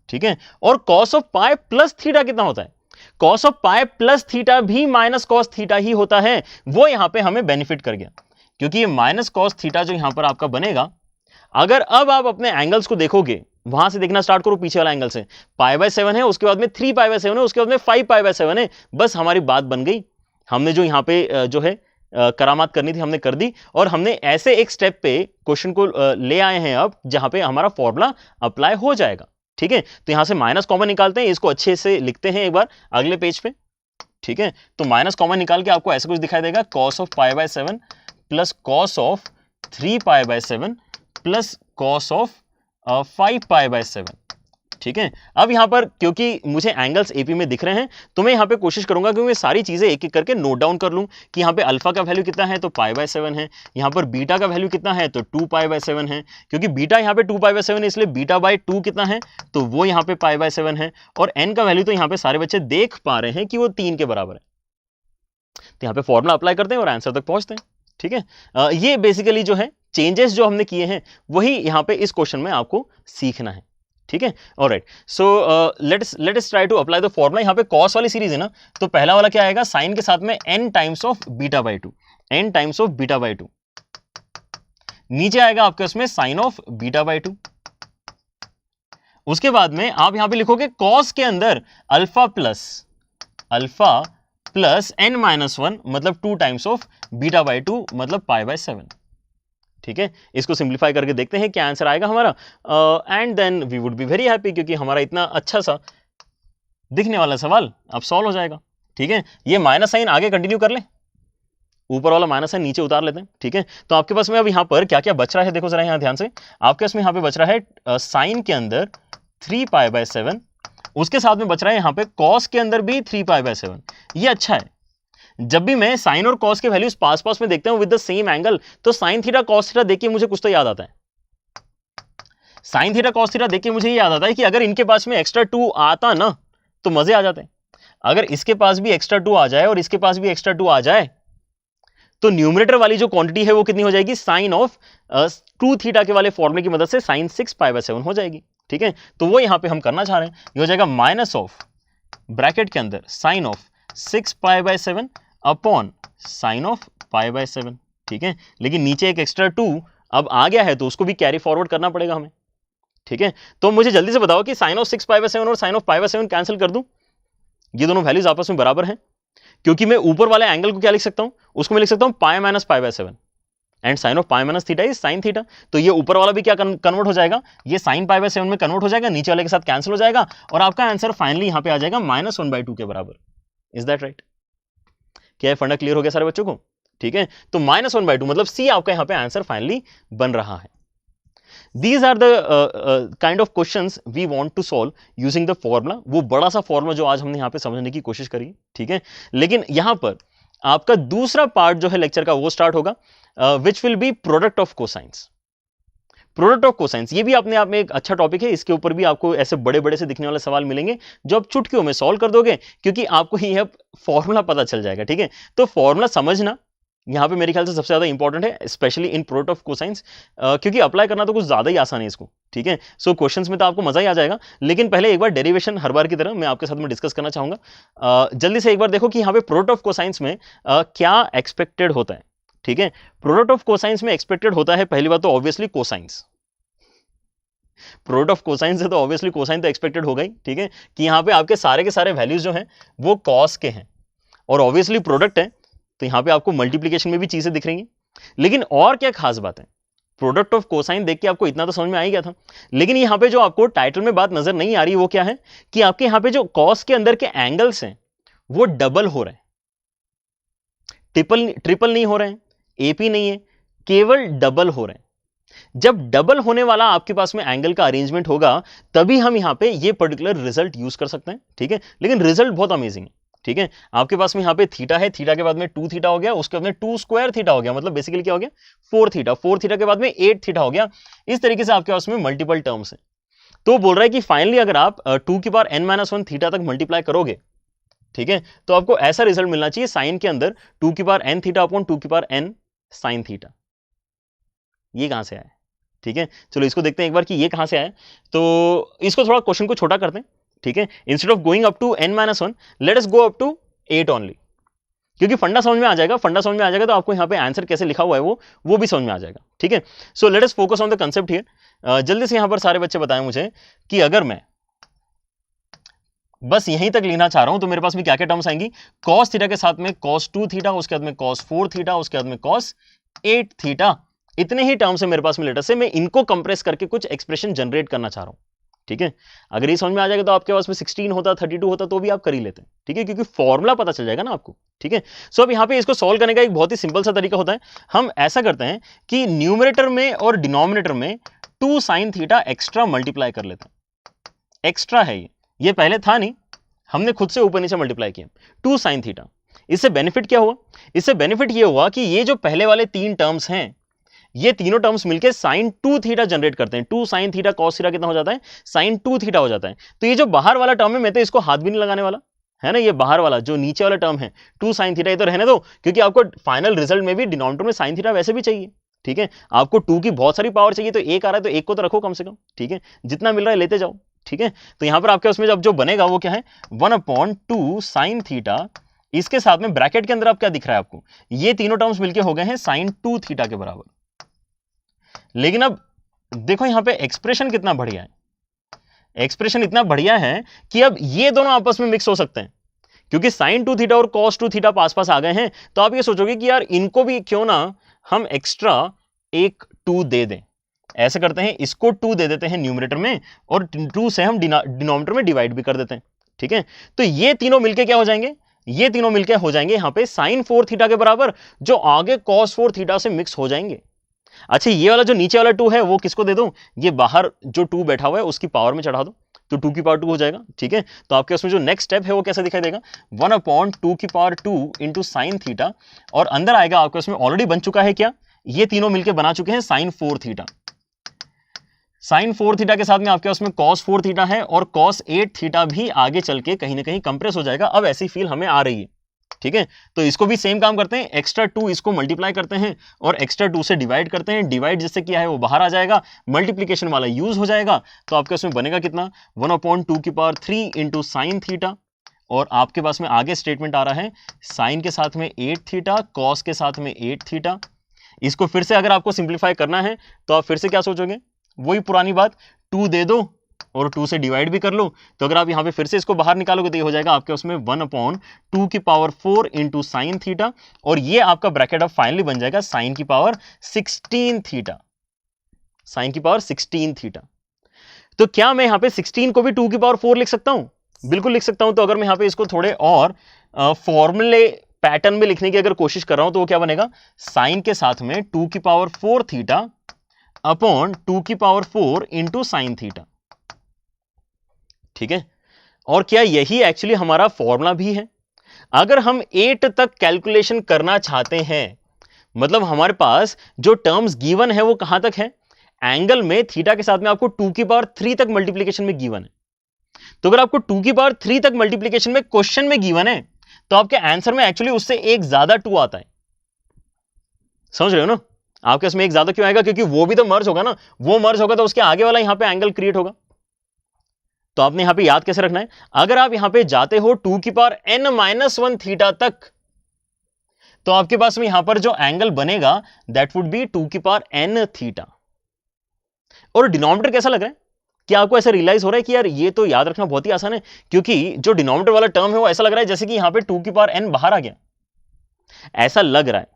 ठीक है। और cos of pi plus theta कितना होता है, cos of pi plus theta भी माइनस cos थीटा ही होता है। वो यहां पे हमें बेनिफिट कर गया, क्योंकि ये माइनस cos थीटा जो यहां पर आपका बनेगा, अगर अब आप अपने एंगल्स को देखोगे, वहां से देखना स्टार्ट करो पीछे वाला एंगल से, π/7 है, उसके बाद में 3π/7 है, उसके बाद में 5π/7 है, बस हमारी बात बन गई। हमने जो यहां पे जो है करामात करनी थी हमने कर दी, और हमने ऐसे एक स्टेप पे क्वेश्चन को ले आए हैं अब जहां पे हमारा फॉर्मूला अप्लाई हो जाएगा, ठीक है। तो यहां से माइनस कॉमन निकालते हैं, इसको अच्छे से लिखते हैं एक बार अगले पेज पे, ठीक है। तो माइनस कॉमन निकाल के आपको ऐसा कुछ दिखाई देगा, cos of π/7 plus cos of 3π/7 plus cos of 5π/7, ठीक है। अब यहां पर क्योंकि मुझे एंगल्स एपी में दिख रहे हैं, तो मैं यहां पे कोशिश करूंगा कि मैं सारी चीजें एक एक करके नोट डाउन कर लूं कि यहां पे अल्फा का वैल्यू कितना है, तो π/7 है। यहां पर बीटा का वैल्यू कितना है, तो 2π/7 है। क्योंकि बीटा यहां पे 2π/7 है, इसलिए बीटा/2 कितना है, तो वो यहां पे π/7 है। और n का वैल्यू तो यहां पे सारे बच्चे देख पा रहे हैं कि वो 3 के बराबर है। तो यहां पे फॉर्मूला अप्लाई करते हैं और आंसर तक पहुंचते हैं, ठीक है। ये बेसिकली जो है चेंजेस जो हमने किए हैं वही यहां पे इस क्वेश्चन में आपको सीखना है, ठीक है। Alright, so let's try to apply the formula. यहां पे cos वाली सीरीज है ना, तो पहला वाला क्या आएगा, साइन के साथ में n टाइम्स ऑफ बीटा/2, n टाइम्स ऑफ बीटा/2। नीचे आएगा आपके उसमें साइन ऑफ बीटा/2। उसके बाद में आप यहां पे लिखोगे cos के अंदर अल्फा प्लस n-1 मतलब 2 टाइम्स ऑफ बीटा/2 मतलब π/7, ठीक है। इसको सिंप्लीफाई करके देखते हैं क्या आंसर आएगा हमारा, and then we would be very happy, क्योंकि हमारा इतना अच्छा सा दिखने वाला सवाल अब सॉल्व हो जाएगा, ठीक है। ये माइनस साइन आगे कंटिन्यू कर ले, ऊपर वाला माइनस साइन नीचे उतार लेते हैं, ठीक है। तो आपके पास में अब यहां पर क्या क्या बच रहा है, देखो जरा यहां ध्यान से। आपके पास में यहां पे बच रहा है साइन के अंदर 3π/7, उसके साथ में बच रहा है यहां पे cos के अंदर भी 3π/7। ये अच्छा है, जब भी मैं साइन और कॉस के वैल्यूज पास पास में देखता हूं विद द सेम एंगल, तो साइन थीटा कॉस थीटा देख के मुझे कुछ तो याद आता है। साइन थीटा कॉस थीटा देख के मुझे ये याद आता है कि अगर इनके पास में एक्स्ट्रा 2 आता ना तो मजे आ जाते हैं। अगर इसके पास भी एक्स्ट्रा 2 आ जाए और इसके पास भी एक्स्ट्रा 2 आ जाए तो न्यूमरेटर वाली जो क्वांटिटी है वो कितनी हो जाएगी, साइन ऑफ 2 थीटा के वाले फॉर्मूले की मदद से साइन 6π/7 हो जाएगी। ठीक है, तो वो यहां पे हम करना चाह रहे हैं, ये हो जाएगा माइनस ऑफ ब्रैकेट के अंदर sine of 6π/7 upon sine of π/7। ठीक है, लेकिन नीचे एक एक्स्ट्रा 2 अब आ गया है तो उसको भी कैरी फॉरवर्ड करना पड़ेगा हमें। ठीक है, तो मुझे जल्दी से बताओ कि साइन ऑफ 6π/7 और साइन ऑफ π/7 कैंसिल कर दूं, ये दोनों वैल्यूज आपस में बराबर हैं, क्योंकि मैं ऊपर वाले एंगल को क्या लिख सकता हूं, उसको मैं लिख सकता हूं pi minus π/7 and sine of pi minus theta is sine theta. तो ये ऊपर वाला भी क्या कन्वर्ट हो जाएगा, ये साइन π/7 में कन्वर्ट हो जाएगा, नीचे वाले के साथ कैंसिल हो जाएगा और आपका आंसर फाइनली यहां पे आ जाएगा -1/2 के बराबर। Is that right? क्या फंडा क्लियर हो गया सारे बच्चों को? ठीक है, तो -1/2 मतलब सी आपका यहां पे आंसर फाइनली बन रहा है। These are the kind of questions we want to solve using the formula। वो बड़ा सा फॉर्मूला जो आज हमने यहाँ पे समझने की कोशिश करी। ठीक है, लेकिन यहाँ पर आपका दूसरा पार्ट जो है लेक्चर का वो स्टार्ट होगा, which will be product of cosines. Product of cosines ये भी अपने आप में एक अच्छा टॉपिक है, इसके ऊपर भी आपको ऐसे बड़े बड़े से दिखने वाले सवाल मिलेंगे जो आप चुटकियों में सॉल्व कर दोगे, क्योंकि आपको ही यह फॉर्मूला पता चल जाएगा। ठीक है, तो फॉर्मूला समझना यहाँ पे मेरे ख्याल से सबसे ज्यादा इंपॉर्टेंट है, specially in product of cosines, क्योंकि अप्लाई करना तो कुछ ज्यादा ही आसान है इसको। ठीक है, सो क्वेश्चंस में तो आपको मजा ही आ जाएगा, लेकिन पहले एक बार डेरिवेशन हर बार की तरह मैं आपके साथ में डिस्कस करना चाहूंगा। जल्दी से एक बार देखो कि यहाँ पे प्रोडक्ट ऑफ कोसाइंस में क्या एक्सपेक्टेड होता है। ठीक है, प्रोडक्ट ऑफ कोसाइंस में एक्सपेक्टेड होता है पहली बात तो obviously cosines. Product of cosine से तो ऑब्वियसली कोसाइन तो एक्सपेक्टेड होगा ही। ठीक है, कि यहाँ पे आपके सारे के सारे वैल्यूज जो हैं वो कॉस के हैं और ऑब्वियसली प्रोडक्ट है तो यहाँ पे आपको मल्टीप्लीकेशन में भी चीजें दिख रही हैं। लेकिन और क्या खास बात है, प्रोडक्ट ऑफ कोसाइन देख के आपको इतना तो समझ में आ ही गया था, लेकिन यहाँ पे जो आपको टाइटल में बात नजर नहीं आ रही वो क्या है कि आपके यहाँ पे जो कॉस के अंदर के एंगल्स हैं वो डबल हो रहे हैं, ट्रिपल नहीं हो रहे हैं, एपी नहीं है, केवल डबल हो रहे हैं। जब डबल होने वाला आपके पास में एंगल का अरेंजमेंट होगा तभी हम यहां पे ये पर्टिकुलर रिजल्ट यूज कर सकते हैं। ठीक है, लेकिन रिजल्ट बहुत अमेजिंग है। ठीक है, आपके पास में यहां पे थीटा है, थीटा के बाद में 2 थीटा हो गया, उसके बाद में 2 स्क्वायर थीटा हो गया, मतलब बेसिकली क्या हो गया 4 थीटा, 4 थीटा के बाद में 8 थीटा हो गया। इस तरीके से आपके पास में मल्टीपल टर्म्स है। तो बोल रहा है कि फाइनली अगर आप 2 की पावर n-1 थीटा तक मल्टीप्लाई करोगे, ठीक है, तो आपको ऐसा रिजल्ट मिलना चाहिए साइन के अंदर 2 की पावर n थीटा अपॉन 2 की पावर n साइन थीटा। ये कहां से आया? ठीक है, चलो इसको देखते हैं एक बार कि ये कहां से आया। तो इसको थोड़ा क्वेश्चन को छोटा करते हैं। ठीक है, instead of going up to n-1 let us go up to 8 only, क्योंकि फंडा समझ में आ जाएगा। फंडा समझ में आ जाएगा तो आपको यहाँ पे आंसर कैसे लिखा हुआ है वो भी समझ में आ जाएगा। ठीक है, so let us focus on the concept here. जल्दी से यहाँ पर सारे बच्चे बताएं मुझे कि अगर मैं बस यहीं तक लेना चाह रहा हूं तो मेरे पास में क्या क्या टर्म्स आएंगी, cos थीटा के साथ में cos 2 थीटा, उसके बाद में cos 4 थीटा, उसके बाद में cos 8 थीटा। इतने ही टर्म्स है मेरे पास में लेटर से, मैं इनको कंप्रेस करके कुछ एक्सप्रेशन जनरेट करना चाह रहा हूं। ठीक है, अगर ये समझ में आ जाएगा तो आपके पास में 16 होता, 32 होता तो भी आप कर ही लेते हैं। ठीक है, क्योंकि फॉर्मूला पता चल जाएगा ना आपको। ठीक है, सो अब यहाँ पे इसको सॉल्व करने का एक बहुत ही सिंपल सा तरीका होता है। हम ऐसा करते हैं कि न्यूमरेटर में और डिनोमिनेटर में 2 साइन थीटा एक्स्ट्रा मल्टीप्लाई कर लेते हैं। एक्स्ट्रा है ये पहले था नहीं, हमने खुद से ऊपर नीचे मल्टीप्लाई किया 2 साइन थीटा। इससे बेनिफिट क्या हुआ? इससे बेनिफिट ये हुआ कि ये जो पहले वाले 3 टर्म्स हैं ये तीनों टर्म्स मिलके साइन 2 थीटा जनरेट करते हैं। 2 साइन थीटा कॉस थीटा कितना हो जाता है, साइन 2 थीटा हो जाता है। तो ये जो बाहर वाला टर्म है मैं तो इसको हाथ भी नहीं लगाने वाला है ना, ये बाहर वाला जो नीचे वाला टर्म है 2 साइन थीटा, ये तो रहने दो, क्योंकि आपको फाइनल रिजल्ट में भी डिनोमिनेटर में साइन थीटा वैसे भी चाहिए। ठीक है, आपको 2 की बहुत सारी पावर चाहिए, तो एक आ रहा है तो एक को तो रखो कम से कम। ठीक है, जितना मिल रहा है लेते जाओ। ठीक है, तो यहां पर आपके उसमें जब जो बनेगा वो क्या है 1/2 साइन थीटा, इसके साथ में ब्रैकेट के अंदर आप क्या दिख रहा है आपको, ये तीनों टर्म्स मिलके हो गए हैं साइन 2 थीटा के बराबर। लेकिन अब देखो यहां पे एक्सप्रेशन कितना बढ़िया है, एक्सप्रेशन इतना बढ़िया है कि अब ये दोनों आपस में मिक्स हो सकते हैं, क्योंकि साइन 2 थीटा और कॉस 2 थीटा पास पास आ गए हैं। तो आप ये सोचोगे कि यार इनको भी क्यों ना हम एक्स्ट्रा एक 2 दे दें। ऐसे करते हैं, इसको 2 दे देते हैं न्यूमरेटर में और 2 से हम डिनोमिनेटर में डिवाइड भी कर देते हैं। ठीक है, तो ये तीनों मिलके क्या हो जाएंगे, ये तीनों मिलके हो जाएंगे यहां पे साइन 4 थीटा के बराबर, जो आगे कॉस 4 थीटा से मिक्स हो जाएंगे। अच्छा, ये वाला जो नीचे वाला 2 है वो किसको दे दूं, ये बाहर जो 2 बैठा हुआ है उसकी पावर में चढ़ा दो, तो 2 की पावर 2 हो जाएगा। ठीक है, तो आपके उसमें जो नेक्स्ट स्टेप है वो कैसा दिखाई देगा 1/2 की पावर 2 इंटू साइन थीटा, और अंदर आएगा आपके उसमें ऑलरेडी बन चुका है क्या, ये तीनों मिलकर बना चुके हैं साइन 4 थीटा। साइन 4 थीटा के साथ में आपके उसमें cos 4 थीटा है, और cos 8 थीटा भी आगे चल के कहीं ना कहीं कंप्रेस हो जाएगा। अब ऐसी फील हमें आ रही है। ठीक है, तो इसको भी सेम काम करते हैं, एक्स्ट्रा 2 इसको मल्टीप्लाई करते हैं और एक्स्ट्रा 2 से डिवाइड करते हैं, डिवाइड जिससे किया है वो बाहर आ जाएगा, मल्टीप्लीकेशन वाला यूज हो जाएगा, तो आपके उसमें बनेगा कितना 1/2 इंटू साइन थीटा, और आपके पास में आगे स्टेटमेंट आ रहा है साइन के साथ में 8 थीटा, कॉस के साथ में 8 थीटा। इसको फिर से अगर आपको सिंप्लीफाई करना है तो आप फिर से क्या सोचोगे, वही पुरानी बात, 2 दे दो और 2 से डिवाइड भी कर लो, तो अगर आप यहां पे फिर से इसको बाहर निकालोगे तो ये हो जाएगा आपके उसमें 1/2 इंटू साइन थीटा, और ये आपका ब्रैकेट अब फाइनली बन जाएगा साइन की पावर 16 थीटा, साइन की पावर 16 थीटा। तो क्या मैं यहां पे 16 को भी 2 की पावर 4 लिख सकता हूं? बिल्कुल लिख सकता हूं। तो अगर मैं यहां पे इसको थोड़े और फॉर्मूले पैटर्न में लिखने की अगर कोशिश कर रहा हूं तो वो क्या बनेगा, साइन के साथ में 2 की पावर 4 थीटा अपॉन 2 की पावर 4 इंटू साइन थीटा। ठीक है, और क्या यही एक्चुअली हमारा फॉर्मूला भी है? अगर हम 8 तक कैलकुलेशन करना चाहते हैं, मतलब हमारे पास जो टर्म्स गिवन है वो कहां तक है, एंगल में थीटा के साथ में आपको 2 की पावर 3 तक मल्टीप्लीकेशन में गिवन है। तो अगर आपको 2 की पावर 3 तक मल्टीप्लीकेशन में क्वेश्चन में गिवन है तो आपके आंसर में एक्चुअली उससे एक ज्यादा 2 आता है। समझ रहे हो ना, आपके इसमें एक ज्यादा क्यों आएगा, क्योंकि वो भी तो मर्ज होगा ना, वो मर्ज होगा तो उसके आगे वाला यहां पे एंगल क्रिएट होगा। तो आपने यहां पे याद कैसे रखना है, अगर आप यहां पे जाते हो 2 की पावर n-1 थीटा तक, तो आपके पास में यहां पर जो एंगल बनेगा दैट वुड बी 2 की पावर n थीटा। और डिनोमिनेटर कैसा लग रहा है, क्या आपको ऐसा रियलाइज हो रहा है कि यार ये तो याद रखना बहुत ही आसान है, क्योंकि जो डिनोमिनेटर वाला टर्म है वो ऐसा लग रहा है जैसे कि यहां पे 2 की पावर n बाहर आ गया, ऐसा लग रहा है।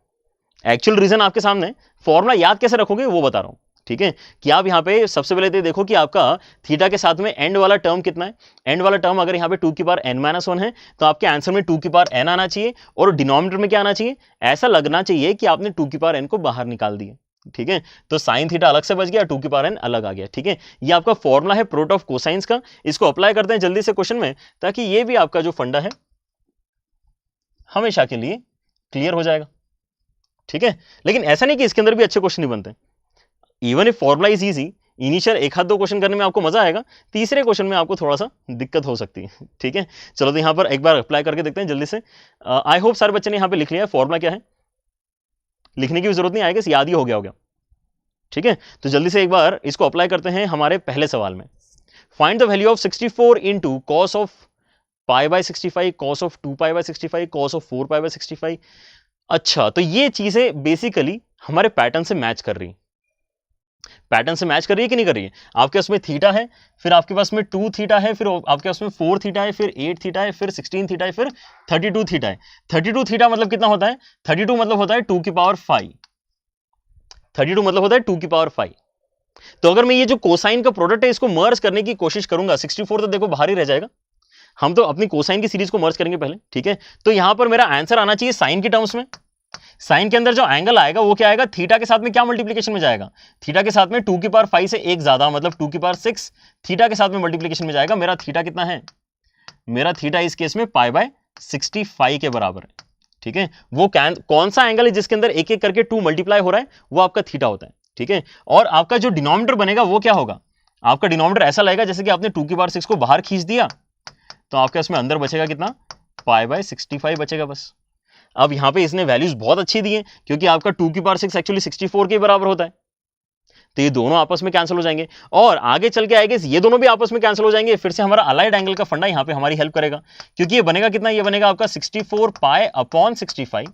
एक्चुअल रीजन आपके सामने, फॉर्मूला याद कैसे रखोगे वो बता रहा हूं। ठीक है, कि आप यहां पे सबसे पहले तो देखो कि आपका थीटा के साथ में एंड वाला टर्म कितना है। एंड वाला टर्म अगर यहां पे 2 की पावर n-1 है तो आपके आंसर में 2 की पावर n आना चाहिए, और डिनोमिनेटर में क्या आना चाहिए, ऐसा लगना चाहिए कि आपने 2 की पावर n को बाहर निकाल दिया। ठीक है, तो साइन थीटा अलग से बच गया, 2 की पावर n अलग आ गया। ठीक है, ये आपका फॉर्मूला है प्रोडक्ट ऑफ कोसाइंस का, इसको अप्लाई करते हैं जल्दी से क्वेश्चन में, ताकि ये भी आपका जो फंडा है हमेशा के लिए क्लियर हो जाएगा। ठीक है, लेकिन ऐसा नहीं कि इसके अंदर भी अच्छे क्वेश्चन नहीं बनते। Even if formula is easy, initial एक हाथ दो क्वेश्चन करने में आपको मजा आएगा, तीसरे क्वेश्चन में आपको थोड़ा सा दिक्कत हो सकती है। ठीक है, चलो तो यहां पर एक बार अप्लाई करके देखते हैं जल्दी से। आई होप सारे बच्चे ने यहां पे लिख लिया है फॉर्मूला क्या है, लिखने की भी जरूरत नहीं आएगी, याद ही हो गया होगा। ठीक है, तो जल्दी से एक बार इसको अप्लाई करते हैं हमारे पहले सवाल में। Find the value of 64 into cos of pi by 65, cos of 2 pi by 65, cos of 4 pi by 65। अच्छा, तो ये चीजें बेसिकली हमारे पैटर्न से मैच कर रही है, पैटर्न से मैच कर रही है कि नहीं कर रही है। आपके पास में थीटा है, फिर आपके पास में 2 थीटा है, फिर आपके पास में 4 थीटा है, फिर 8 थीटा है, फिर 16 थीटा है, फिर 32 थीटा है। 32 थीटा मतलब कितना होता है, 32 मतलब होता है 2 की पावर 5, 32 मतलब होता है 2 की पावर 5। तो अगर मैं ये जो कोसाइन का प्रोडक्ट है इसको मर्ज करने की कोशिश करूंगा, 64 तो देखो बाहर ही रह जाएगा, हम तो अपनी कोसाइन की सीरीज को मर्ज करेंगे पहले। ठीक है, तो यहां पर मेरा आंसर आना चाहिए साइन की टर्म्स में। साइन के अंदर जो एंगल आएगा वो क्या आएगा, थीटा के साथ में क्या मल्टीप्लीकेशन में जाएगा, थीटा के साथ में 2 की पावर 5 से एक ज्यादा, मतलब 2 की पावर 6 थीटा के साथ में मल्टीप्लीकेशन में जाएगा। मेरा थीटा कितना है, मेरा थीटा इस केस में पाई बाय 65 के बराबर है। ठीक है, वो कौन सा एंगल है जिसके अंदर एक एक करके 2 मल्टीप्लाई हो रहा है, वो आपका थीटा होता है। ठीक है, और आपका जो डिनोमिनेटर बनेगा वो क्या होगा, आपका डिनोमिनेटर ऐसा लगेगा जैसे कि आपने 2 की पावर 6 को बाहर खींच दिया, तो आपके इसमें अंदर बचेगा कितना, पाई बाय 65 बचेगा बस। अब यहां पे इसने वैल्यूज बहुत अच्छी दी है, क्योंकि आपका 2 की पावर 6 एक्चुअली 64 के बराबर होता है, तो ये दोनों आपस में कैंसिल हो जाएंगे, और आगे चल के आएगा ये दोनों भी आपस में कैंसिल हो जाएंगे। फिर से हमारा अलाइड एंगल का फंडा यहां पे हमारी हेल्प करेगा, क्योंकि ये बनेगा कितना, ये बनेगा आपका 64 pi upon 65,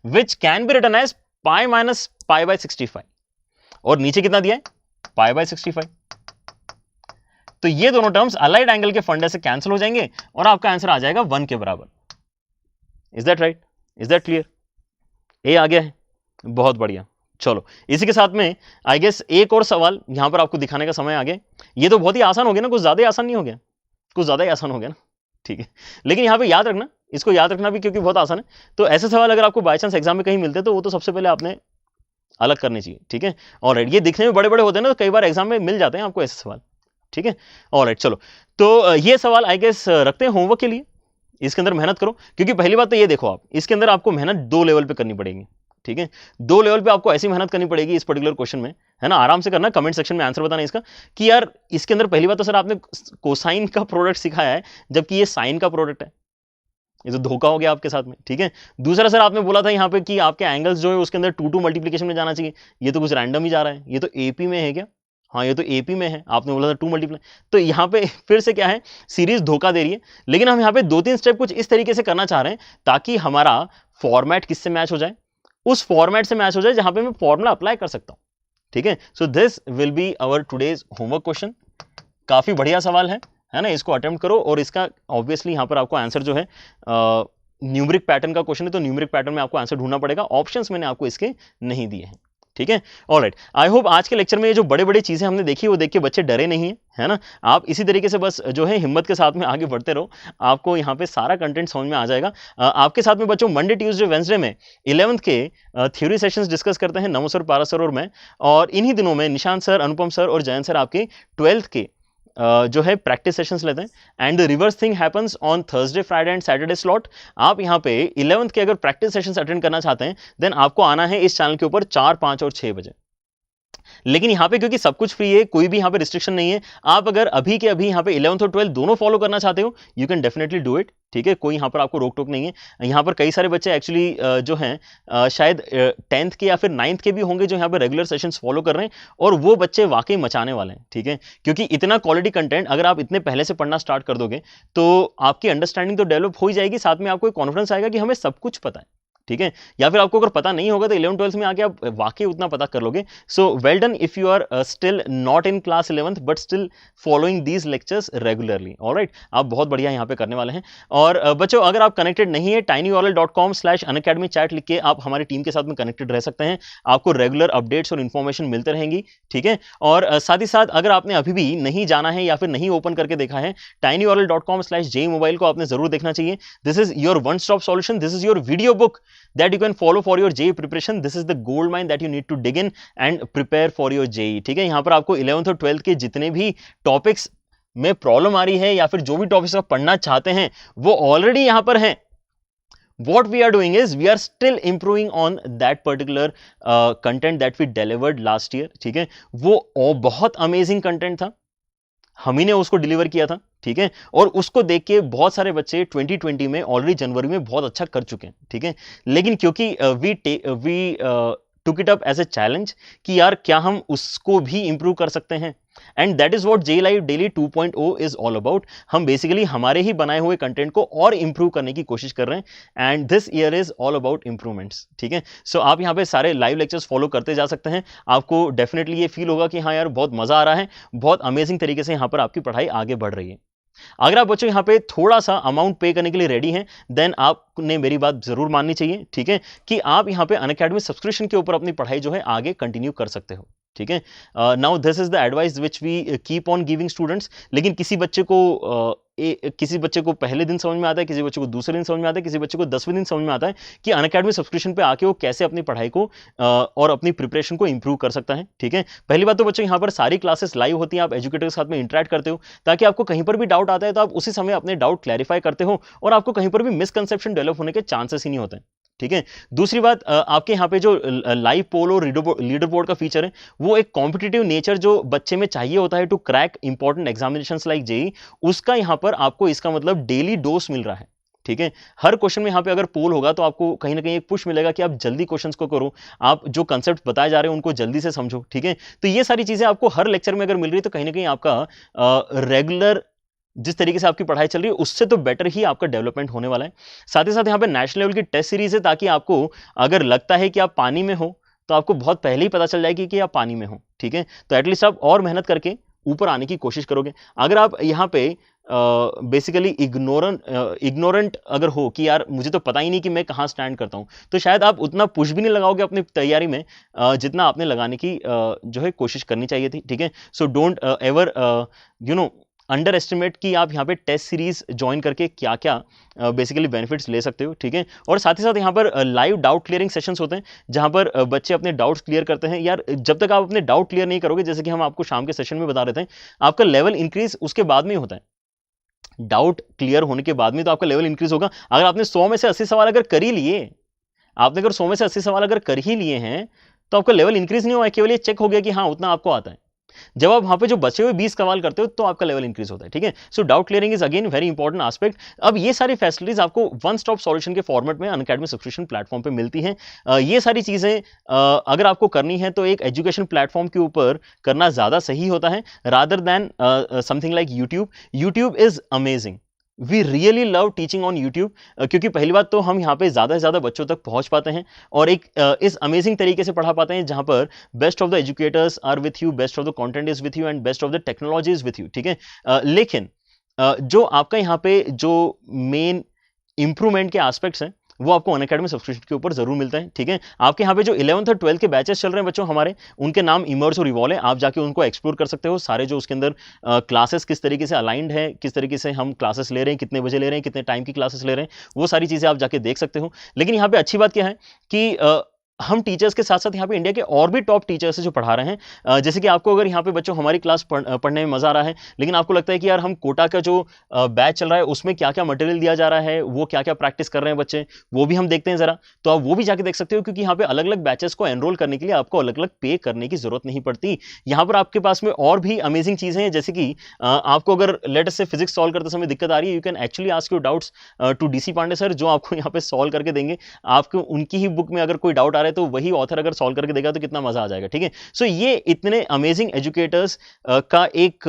which can be written as pi minus pi by 65, और नीचे कितना दिया है, पाई बाय 65। तो ये दोनों टर्म्स अलाइड एंगल के फंडे से कैंसिल हो जाएंगे, और आपका आंसर आ जाएगा 1 के बराबर। Is that right, is that clear? ए आ गया है, बहुत बढ़िया। चलो इसी के साथ में आई गेस एक और सवाल यहां पर आपको दिखाने का समय आ गया। ये तो बहुत ही आसान हो गया ना, कुछ ज्यादा ही आसान नहीं हो गया, कुछ ज्यादा ही आसान हो गया ना। ठीक है, लेकिन यहां पे याद रखना, इसको याद रखना भी क्योंकि बहुत आसान है। तो ऐसे सवाल अगर आपको बाय चांस एग्जाम में कहीं मिलते हैं तो वो तो सबसे पहले आपने अलग करने चाहिए। ठीक है, और ये दिखने में बड़े बड़े होते हैं ना, तो कई बार एग्जाम में मिल जाते हैं आपको ऐसे सवाल। ठीक है, ऑलराइट, चलो तो ये सवाल आई गेस रखते हैं होमवर्क के लिए। इसके अंदर मेहनत करो, क्योंकि पहली बात तो ये देखो, आप इसके अंदर आपको मेहनत 2 लेवल पे करनी पड़ेगी। ठीक है, 2 लेवल पे आपको ऐसी मेहनत करनी पड़ेगी इस पर्टिकुलर क्वेश्चन में, है ना। आराम से करना, कमेंट सेक्शन में आंसर बताना इसका कि यार इसके अंदर पहली बात तो सर आपने कोसाइन का प्रोडक्ट सिखाया है, जबकि ये साइन का प्रोडक्ट है। ये तो धोखा हो गया आपके साथ में, ठीक है। दूसरा सर आपने बोला था यहाँ पे कि आपके एंगल्स जो है उसके अंदर 2 मल्टीप्लिकेशन में जाना चाहिए, ये तो कुछ रैंडम ही जा रहा है, ये तो एपी में है क्या? हाँ, ये तो एपी में है, आपने बोला था 2 मल्टीप्लाई। तो यहाँ पे फिर से क्या है, सीरीज धोखा दे रही है। लेकिन हम यहाँ पे 2-3 स्टेप कुछ इस तरीके से करना चाह रहे हैं ताकि हमारा फॉर्मेट किससे मैच हो जाए, उस फॉर्मेट से मैच हो जाए जहां पे मैं फॉर्मूला अप्लाई कर सकता हूं, ठीक है। So this will be our today's homework question. काफी बढ़िया सवाल है ना, इसको अटेम्प्ट करो और इसका ऑब्वियसली यहां पर आपको आंसर जो है न्यूमेरिक पैटर्न का क्वेश्चन है, तो न्यूमेरिक पैटर्न में आपको आंसर ढूंढना पड़ेगा। ऑप्शंस मैंने आपको इसके नहीं दिए हैं, ठीक है। ऑलराइट, आई होप आज के लेक्चर में ये जो बड़े बड़े चीजें हमने देखी वो देख के बच्चे डरे नहीं है ना। आप इसी तरीके से बस जो है हिम्मत के साथ में आगे बढ़ते रहो, आपको यहाँ पे सारा कंटेंट समझ में आ जाएगा। आपके साथ में बच्चों मंडे ट्यूसडे वेंसडे में 11th के थ्योरी सेशंस डिस्कस करते हैं नमो सर, पारस सर और मैं। और इन्हीं दिनों में निशांत सर, अनुपम सर और जयंत सर आपके 12th के जो है प्रैक्टिस सेशंस लेते हैं। And the reverse thing happens on Thursday, Friday and Saturday slot. आप यहाँ पे 11th के अगर प्रैक्टिस सेशंस अटेंड करना चाहते हैं देन आपको आना है इस चैनल के ऊपर 4, 5 और 6 बजे। लेकिन यहाँ पे क्योंकि सब कुछ फ्री है, कोई भी यहाँ पे रिस्ट्रिक्शन नहीं है, आप अगर अभी के अभी यहाँ पे 11th और 12th दोनों फॉलो करना चाहते हो you can definitely do it, ठीक है। कोई यहाँ पर आपको रोक टोक नहीं है। यहाँ पर कई सारे बच्चे एक्चुअली जो हैं शायद 10th के या फिर 9th के भी होंगे जो यहाँ पर रेगुलर सेशंस फॉलो कर रहे हैं, और वो बच्चे वाकई मचाने वाले हैं, ठीक है। क्योंकि इतना क्वालिटी कंटेंट अगर आप इतने पहले से पढ़ना स्टार्ट कर दोगे तो आपकी अंडरस्टैंडिंग तो डेवलप हो ही जाएगी, साथ में आपको कॉन्फिडेंस आएगा कि हमें सब कुछ पता है, ठीक है। या फिर आपको अगर पता नहीं होगा तो 11th 12th में आके आप वाकई उतना पता कर लोगे। So well done if you are still not in class 11th but still following these lectures regularly, alright. आप बहुत बढ़िया यहाँ पे करने वाले हैं। और बच्चों अगर आप कनेक्टेड नहीं है tinyurl.com/unacademy चैट लिख के आप हमारी टीम के साथ में कनेक्टेड रह सकते हैं, आपको रेगुलर अपडेट्स और इन्फॉर्मेशन मिलते रहेंगी, ठीक है। और साथ ही साथ अगर आपने अभी भी नहीं जाना है या फिर नहीं ओपन करके देखा है tinyurl.com/jmobile को आपने जरूर देखना चाहिए। This is your one stop solution, this is your video book that you can follow for your JEE preparation. This is the gold mine that you need to dig in and prepare for your JEE, ठीक है। यहां पर आपको 11th और 12th के जितने भी topics में प्रॉब्लम आ रही है या फिर जो भी टॉपिक्स आप पढ़ना चाहते हैं वो ऑलरेडी यहां पर हैं। What we are doing is we are still improving on that particular content that we delivered last year, ठीक है। वो बहुत अमेजिंग कंटेंट था, हम ही ने उसको डिलीवर किया था, ठीक है। और उसको देख के बहुत सारे बच्चे 2020 में ऑलरेडी जनवरी में बहुत अच्छा कर चुके हैं, ठीक है। लेकिन क्योंकि we took it up as a challenge कि यार क्या हम उसको भी इंप्रूव कर सकते हैं, and that is what JEE Live Daily 2.0 is all about. हम बेसिकली हमारे ही बनाए हुए कंटेंट को और इंप्रूव करने की कोशिश कर रहे हैं, and this year is all about improvements, ठीक है। सो आप यहाँ पे सारे लाइव लेक्चर्स फॉलो करते जा सकते हैं, आपको डेफिनेटली ये फील होगा कि हाँ यार बहुत मजा आ रहा है, बहुत अमेजिंग तरीके से यहाँ पर आपकी पढ़ाई आगे बढ़ रही है। अगर आप बच्चों यहाँ पे थोड़ा सा अमाउंट पे करने के लिए रेडी हैं देन आपने मेरी बात जरूर माननी चाहिए, ठीक है, कि आप यहाँ पे अनअकैडमी सब्सक्रिप्शन के ऊपर अपनी पढ़ाई जो है आगे कंटिन्यू कर सकते हो, ठीक है। Now this is the advice which we keep on giving students. लेकिन किसी बच्चे को पहले दिन समझ में आता है, किसी बच्चे को दूसरे दिन समझ में आता है, किसी बच्चे को 10वें दिन समझ में आता है कि अनअकैडमी सब्सक्रिप्शन पे आके वो कैसे अपनी पढ़ाई को और अपनी प्रिपरेशन को इंप्रूव कर सकता है, ठीक है। पहली बात तो बच्चों यहाँ पर सारी क्लासेस लाइव होती हैं, आप एजुकेटर के साथ में इंटरेक्ट करते हो ताकि आपको कहीं पर भी डाउट आता है तो आप उसी समय अपने डाउट क्लैरिफाई करते हो और आपको कहीं पर भी मिसकंसेप्शन डेवलप होने के चांसेस ही नहीं होते हैं, ठीक है। दूसरी बात, आपके यहाँ पे जो लाइव पोल और लीडर बोर्ड का फीचर है वो एक कॉम्पिटिटिव नेचर जो बच्चे में चाहिए होता है to crack important examinations like JEE, उसका यहाँ पर आपको इसका मतलब डेली डोज मिल रहा है, ठीक है। हर क्वेश्चन में यहाँ पे अगर पोल होगा तो आपको कहीं ना कहीं एक पुश मिलेगा कि आप जल्दी क्वेश्चंस को करो, आप जो कंसेप्ट बताए जा रहे हैं उनको जल्दी से समझो, ठीक है। तो ये सारी चीजें आपको हर लेक्चर में अगर मिल रही है तो कहीं ना कहीं आपका रेगुलर जिस तरीके से आपकी पढ़ाई चल रही है उससे तो बेटर ही आपका डेवलपमेंट होने वाला है। साथ ही साथ यहाँ पे नेशनल लेवल की टेस्ट सीरीज है ताकि आपको अगर लगता है कि आप पानी में हो तो आपको बहुत पहले ही पता चल जाएगी कि आप पानी में हो, ठीक है। तो एटलीस्ट आप और मेहनत करके ऊपर आने की कोशिश करोगे। अगर आप यहाँ पे बेसिकली इग्नोरेंट अगर हो कि यार मुझे तो पता ही नहीं कि मैं कहाँ स्टैंड करता हूँ, तो शायद आप उतना पुश भी नहीं लगाओगे अपनी तैयारी में जितना आपने लगाने की जो है कोशिश करनी चाहिए थी, ठीक है। So don't ever under estimate कि आप यहाँ पे टेस्ट सीरीज ज्वाइन करके क्या क्या बेसिकली बेनिफिट्स ले सकते हो, ठीक है। और साथ ही साथ यहाँ पर लाइव डाउट क्लियरिंग सेशंस होते हैं जहाँ पर बच्चे अपने डाउट्स क्लियर करते हैं। यार जब तक आप अपने डाउट क्लियर नहीं करोगे, जैसे कि हम आपको शाम के सेशन में बता रहे थे, आपका लेवल इंक्रीज उसके बाद में ही होता है। डाउट क्लियर होने के बाद में तो आपका लेवल इंक्रीज होगा। अगर आपने 100 में से 80 सवाल अगर कर ही लिए, आपने अगर 100 में से 80 सवाल अगर कर ही लिए हैं तो आपका लेवल इंक्रीज नहीं हुआ, केवल ये चेक हो गया कि हाँ उतना आपको आता है। जब आप वहां पे जो बचे हुए 20 सवाल करते हो तो आपका लेवल इंक्रीज होता है, ठीक है। So doubt clearing is again very important aspect. अब ये सारी फैसिलिटीज आपको वन स्टॉप सॉल्यूशन के फॉर्मेट में अनअकैडमी सब्सक्रिप्शन प्लेटफॉर्म पे मिलती हैं। ये सारी चीजें अगर आपको करनी है तो एक एजुकेशन प्लेटफॉर्म के ऊपर करना ज्यादा सही होता है rather than something like YouTube. YouTube is amazing, we really love teaching on YouTube, क्योंकि पहली बात तो हम यहाँ पे ज़्यादा से ज़्यादा बच्चों तक पहुँच पाते हैं और एक इस अमेजिंग तरीके से पढ़ा पाते हैं जहाँ पर best of the educators are with you, best of the content is with you and best of the technology is with you, ठीक है। लेकिन जो आपका यहाँ पे जो मेन इंप्रूवमेंट के एस्पेक्ट्स हैं वो आपको अनअकैडमी सब्सक्रिप्शन के ऊपर जरूर मिलता है, ठीक है। आपके यहाँ पे जो 11th और 12th के बैचेस चल रहे हैं बच्चों हमारे, उनके नाम इमर्स और इवॉल्व है, आप जाके उनको एक्सप्लोर कर सकते हो। सारे जो उसके अंदर क्लासेस किस तरीके से अलाइंड है, किस तरीके से हम क्लासेस ले रहे हैं, कितने बजे ले रहे हैं, कितने टाइम की क्लासेस ले रहे हैं, वो सारी चीज़ें आप जाके देख सकते हो। लेकिन यहाँ पे अच्छी बात क्या है कि हम टीचर्स के साथ साथ यहाँ पे इंडिया के और भी टॉप टीचर्स हैं जो पढ़ा रहे हैं। जैसे कि आपको अगर यहाँ पे बच्चों हमारी क्लास पढ़ने में मजा आ रहा है, लेकिन आपको लगता है कि यार हम कोटा का जो बैच चल रहा है उसमें क्या क्या मटेरियल दिया जा रहा है, वो क्या क्या प्रैक्टिस कर रहे हैं बच्चे, वो भी हम देखते हैं जरा, तो आप वो भी जाके देख सकते हो। क्योंकि यहाँ पे अलग अलग बैचेस को एनरोल करने के लिए आपको अलग अलग पे करने की जरूरत नहीं पड़ती। यहाँ पर आपके पास में और भी अमेजिंग चीजें हैं, जैसे कि आपको अगर लेट से फिजिक्स सॉल्व करते समय दिक्कत आ रही है, you can actually ask your doubts to DC Pande sir, जो आपको यहाँ पे सॉल्व करके देंगे। आपको उनकी ही बुक में अगर कोई डाउट आ रहा है तो वही ऑथर अगर सॉल्व करके देगा तो कितना मजा आ जाएगा, ठीक है। सो ये इतने अमेजिंग एजुकेटर्स का एक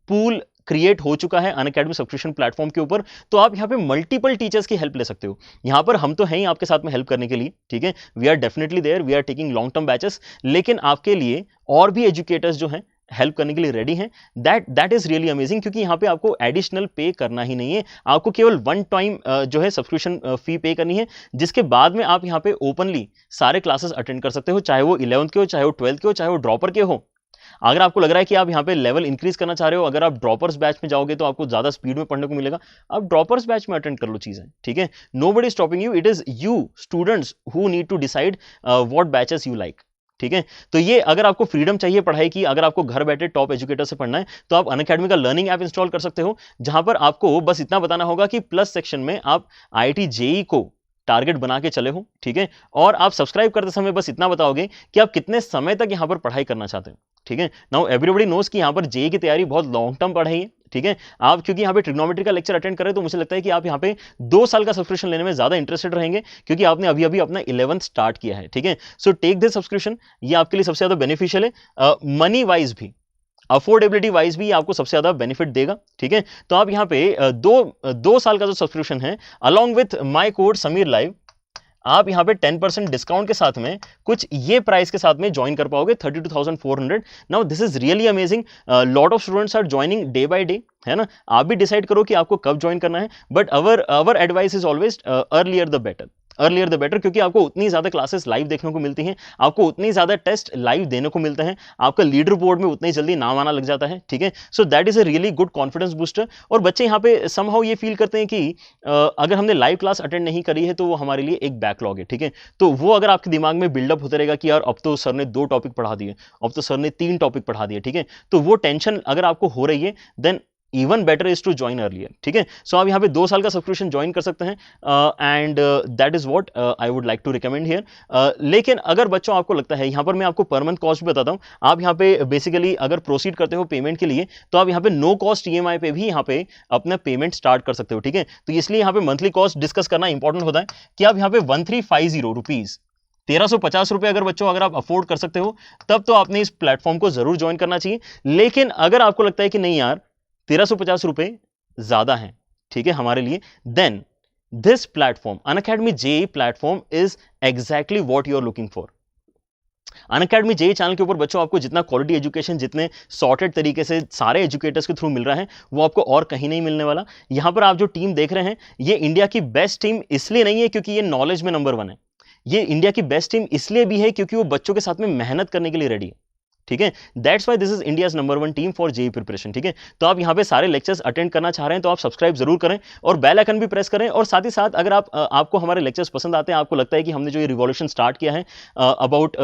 पूल क्रिएट हो चुका है अनअकैडमी सब्सक्रिप्शन प्लेटफॉर्म के ऊपर। तो आप यहाँ पे मल्टीपल टीचर्स की हेल्प ले सकते हो। यहाँ पर हम तो हैं ही आपके साथ में हेल्प करने के लिए, ठीक है। We are definitely there, we are taking long term batches, लेकिन आपके लिए और भी एजुकेटर्स जो हैं हेल्प करने के लिए रेडी हैं। दैट इज रियली अमेजिंग, क्योंकि यहाँ पे आपको एडिशनल पे करना ही नहीं है, आपको केवल वन टाइम जो है सब्सक्रिप्शन फी पे करनी है, जिसके बाद में आप यहाँ पे ओपनली सारे क्लासेस अटेंड कर सकते हो, चाहे वो 11th के हो, चाहे वो 12th के हो, चाहे वो ड्रॉपर के हो। अगर आपको लग रहा है कि आप यहाँ पे लेवल इंक्रीज करना चाह रहे हो, अगर आप ड्रॉपर्स बैच में जाओगे तो आपको ज्यादा स्पीड में पढ़ने को मिलेगा, आप ड्रॉपर्स बैच में अटेंड कर लो चीजें, ठीक है। Nobody stopping you, it is you students who need to decide what batches you like, ठीक है। तो ये अगर आपको फ्रीडम चाहिए पढ़ाई की, अगर आपको घर बैठे टॉप एजुकेटर से पढ़ना है, तो आप अनअकैडमी का लर्निंग ऐप इंस्टॉल कर सकते हो, जहां पर आपको बस इतना बताना होगा कि प्लस सेक्शन में आप IIT JEE को टारगेट बना के चले हो, ठीक है। और आप सब्सक्राइब करते समय बस इतना बताओगे कि आप कितने समय तक यहां पर पढ़ाई करना चाहते हो, ठीक है। नाउ एवरीबॉडी नोज कि यहां पर JEE की तैयारी बहुत लॉन्ग टर्म पढ़ाई है, ठीक है। आप क्योंकि यहाँ पे ट्रिग्नोमेट्री का लेक्चर अटेंड कर रहे हैं, तो मुझे लगता है कि आप यहाँ पे 2 साल का सब्सक्रिप्शन लेने में ज्यादा इंटरेस्टेड रहेंगे, क्योंकि आपने अभी अभी अपना 11th स्टार्ट किया है, ठीक है। सो टेक दिस सब्सक्रिप्शन, ये आपके लिए सबसे ज्यादा बेनिफिशियल है, मनी वाइज भी, अफोर्डेबिलिटी वाइज भी आपको सबसे ज्यादा बेनिफिट देगा, ठीक है। तो आप यहाँ पे दो साल का जो सब्सक्रिप्शन है along with my code Sameer live, आप यहाँ पे 10% डिस्काउंट के साथ में कुछ ये प्राइस के साथ में ज्वाइन कर पाओगे 32,400। Now this is really amazing, lot of students are joining day by day, है ना। आप भी डिसाइड करो कि आपको कब ज्वाइन करना है, but our advice is always earlier the better, earlier the better, क्योंकि आपको उतनी ज्यादा क्लासेस लाइव देखने को मिलती हैं, आपको उतनी ज्यादा टेस्ट लाइव देने को मिलता है, आपका लीडर बोर्ड में उतनी जल्दी नाम आना लग जाता है, ठीक है। So that is a really good confidence booster. और बच्चे यहाँ पे समहाउ ये फील करते हैं कि अगर हमने लाइव क्लास अटेंड नहीं करी है तो वो हमारे लिए एक बैकलॉग है, ठीक है। तो वो अगर आपके दिमाग में बिल्डअप होते रहेगा कि यार अब तो सर ने 2 टॉपिक पढ़ा दिए, अब तो सर ने 3 टॉपिक पढ़ा दिए, ठीक है, तो वो टेंशन अगर आपको हो रही है, then even better is to join earlier, ठीक है। सो आप यहाँ पे 2 साल का सब्सक्रिप्शन ज्वाइन कर सकते हैं, and that is what I would like to recommend here. लेकिन अगर बच्चों आपको लगता है, यहाँ पर मैं आपको पर मंथ कॉस्ट भी बताता हूँ, आप यहाँ पे बेसिकली अगर प्रोसीड करते हो पेमेंट के लिए, तो आप यहाँ पे नो कॉस्ट EMI पे भी यहाँ पे अपना पेमेंट स्टार्ट कर सकते हो, ठीक है। तो इसलिए यहाँ पे मंथली कॉस्ट डिस्कस करना इंपॉर्टेंट होता है कि आप यहाँ पे 1350 रुपीज, 1350 रुपए अगर बच्चों अगर आप अफोर्ड कर सकते हो, तब तो आपने इस प्लेटफॉर्म को जरूर ज्वाइन करना चाहिए। लेकिन अगर आपको लगता है कि नहीं यार 1350 रुपए ज्यादा हैं, ठीक है, हमारे लिए, then this platform Unacademy JEE platform is exactly what you are looking for. Unacademy JEE channel के ऊपर बच्चों आपको जितना क्वालिटी एजुकेशन, जितने सॉर्टेड तरीके से सारे एजुकेटर्स के थ्रू मिल रहा है, वो आपको और कहीं नहीं मिलने वाला। यहां पर आप जो टीम देख रहे हैं, ये इंडिया की बेस्ट टीम इसलिए नहीं है क्योंकि ये नॉलेज में नंबर 1 है, ये इंडिया की बेस्ट टीम इसलिए भी है क्योंकि वो बच्चों के साथ में मेहनत करने के लिए रेडी है, ठीक है। That's why this is India's number 1 team for JEE preparation, ठीक है। तो आप यहाँ पे सारे लेक्चर्स अटेंड करना चाह रहे हैं तो आप सब्सक्राइब जरूर करें और बेल आइकन भी प्रेस करें। और साथ ही साथ अगर आपको हमारे लेक्चर्स पसंद आते हैं, आपको लगता है कि हमने जो ये रिवॉल्यूशन स्टार्ट किया है about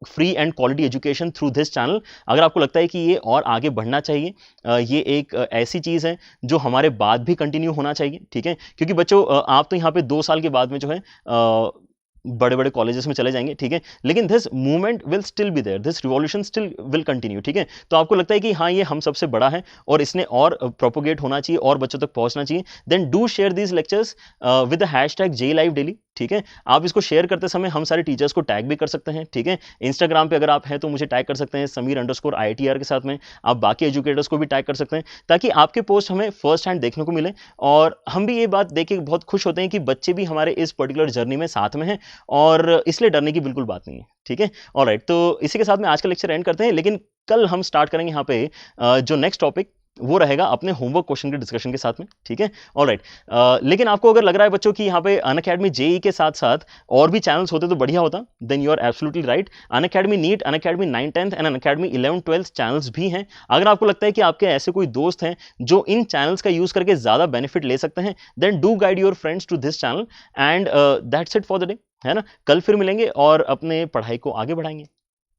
free and quality education through this channel, अगर आपको लगता है कि ये और आगे बढ़ना चाहिए, ये एक ऐसी चीज है जो हमारे बाद भी कंटिन्यू होना चाहिए, ठीक है। क्योंकि बच्चों आप तो यहाँ पे 2 साल के बाद में जो है बड़े बड़े कॉलेजेस में चले जाएंगे, ठीक है, लेकिन this movement will still be there, this revolution still will continue, ठीक है। तो आपको लगता है कि हाँ ये हम सबसे बड़ा है और इसने और प्रोपोगेट होना चाहिए और बच्चों तक पहुंचना चाहिए, then do share these lectures with the hashtag JLiveDaily, ठीक है। आप इसको शेयर करते समय हम सारे टीचर्स को टैग भी कर सकते हैं, ठीक है। इंस्टाग्राम पे अगर आप हैं तो मुझे टैग कर सकते हैं Sameer_IITR के साथ में, आप बाकी एजुकेटर्स को भी टैग कर सकते हैं, ताकि आपके पोस्ट हमें फर्स्ट हैंड देखने को मिले और हम भी ये बात देख के बहुत खुश होते हैं कि बच्चे भी हमारे इस पर्टिकुलर जर्नी में साथ में हैं और इसलिए डरने की बिल्कुल बात नहीं है, ठीक है। ऑलराइट, तो इसी के साथ में आज का लेक्चर एंड करते हैं, लेकिन कल हम स्टार्ट करेंगे यहाँ पे जो नेक्स्ट टॉपिक वो रहेगा अपने होमवर्क क्वेश्चन के डिस्कशन के साथ में, ठीक है। ऑलराइट, लेकिन आपको अगर लग रहा है बच्चों की यहाँ पे अनअकैडमी जेई के साथ साथ और भी चैनल्स होते तो बढ़िया होता, then you are absolutely right. Unacademy NEET, Unacademy 9th 10th and Unacademy 11th 12th channels भी हैं। अगर आपको लगता है कि आपके ऐसे कोई दोस्त हैं जो इन चैनल्स का यूज करके ज्यादा बेनिफिट ले सकते हैं, then do guide your friends to this channel and that's it for the day, है ना। कल फिर मिलेंगे और अपने पढ़ाई को आगे बढ़ाएंगे।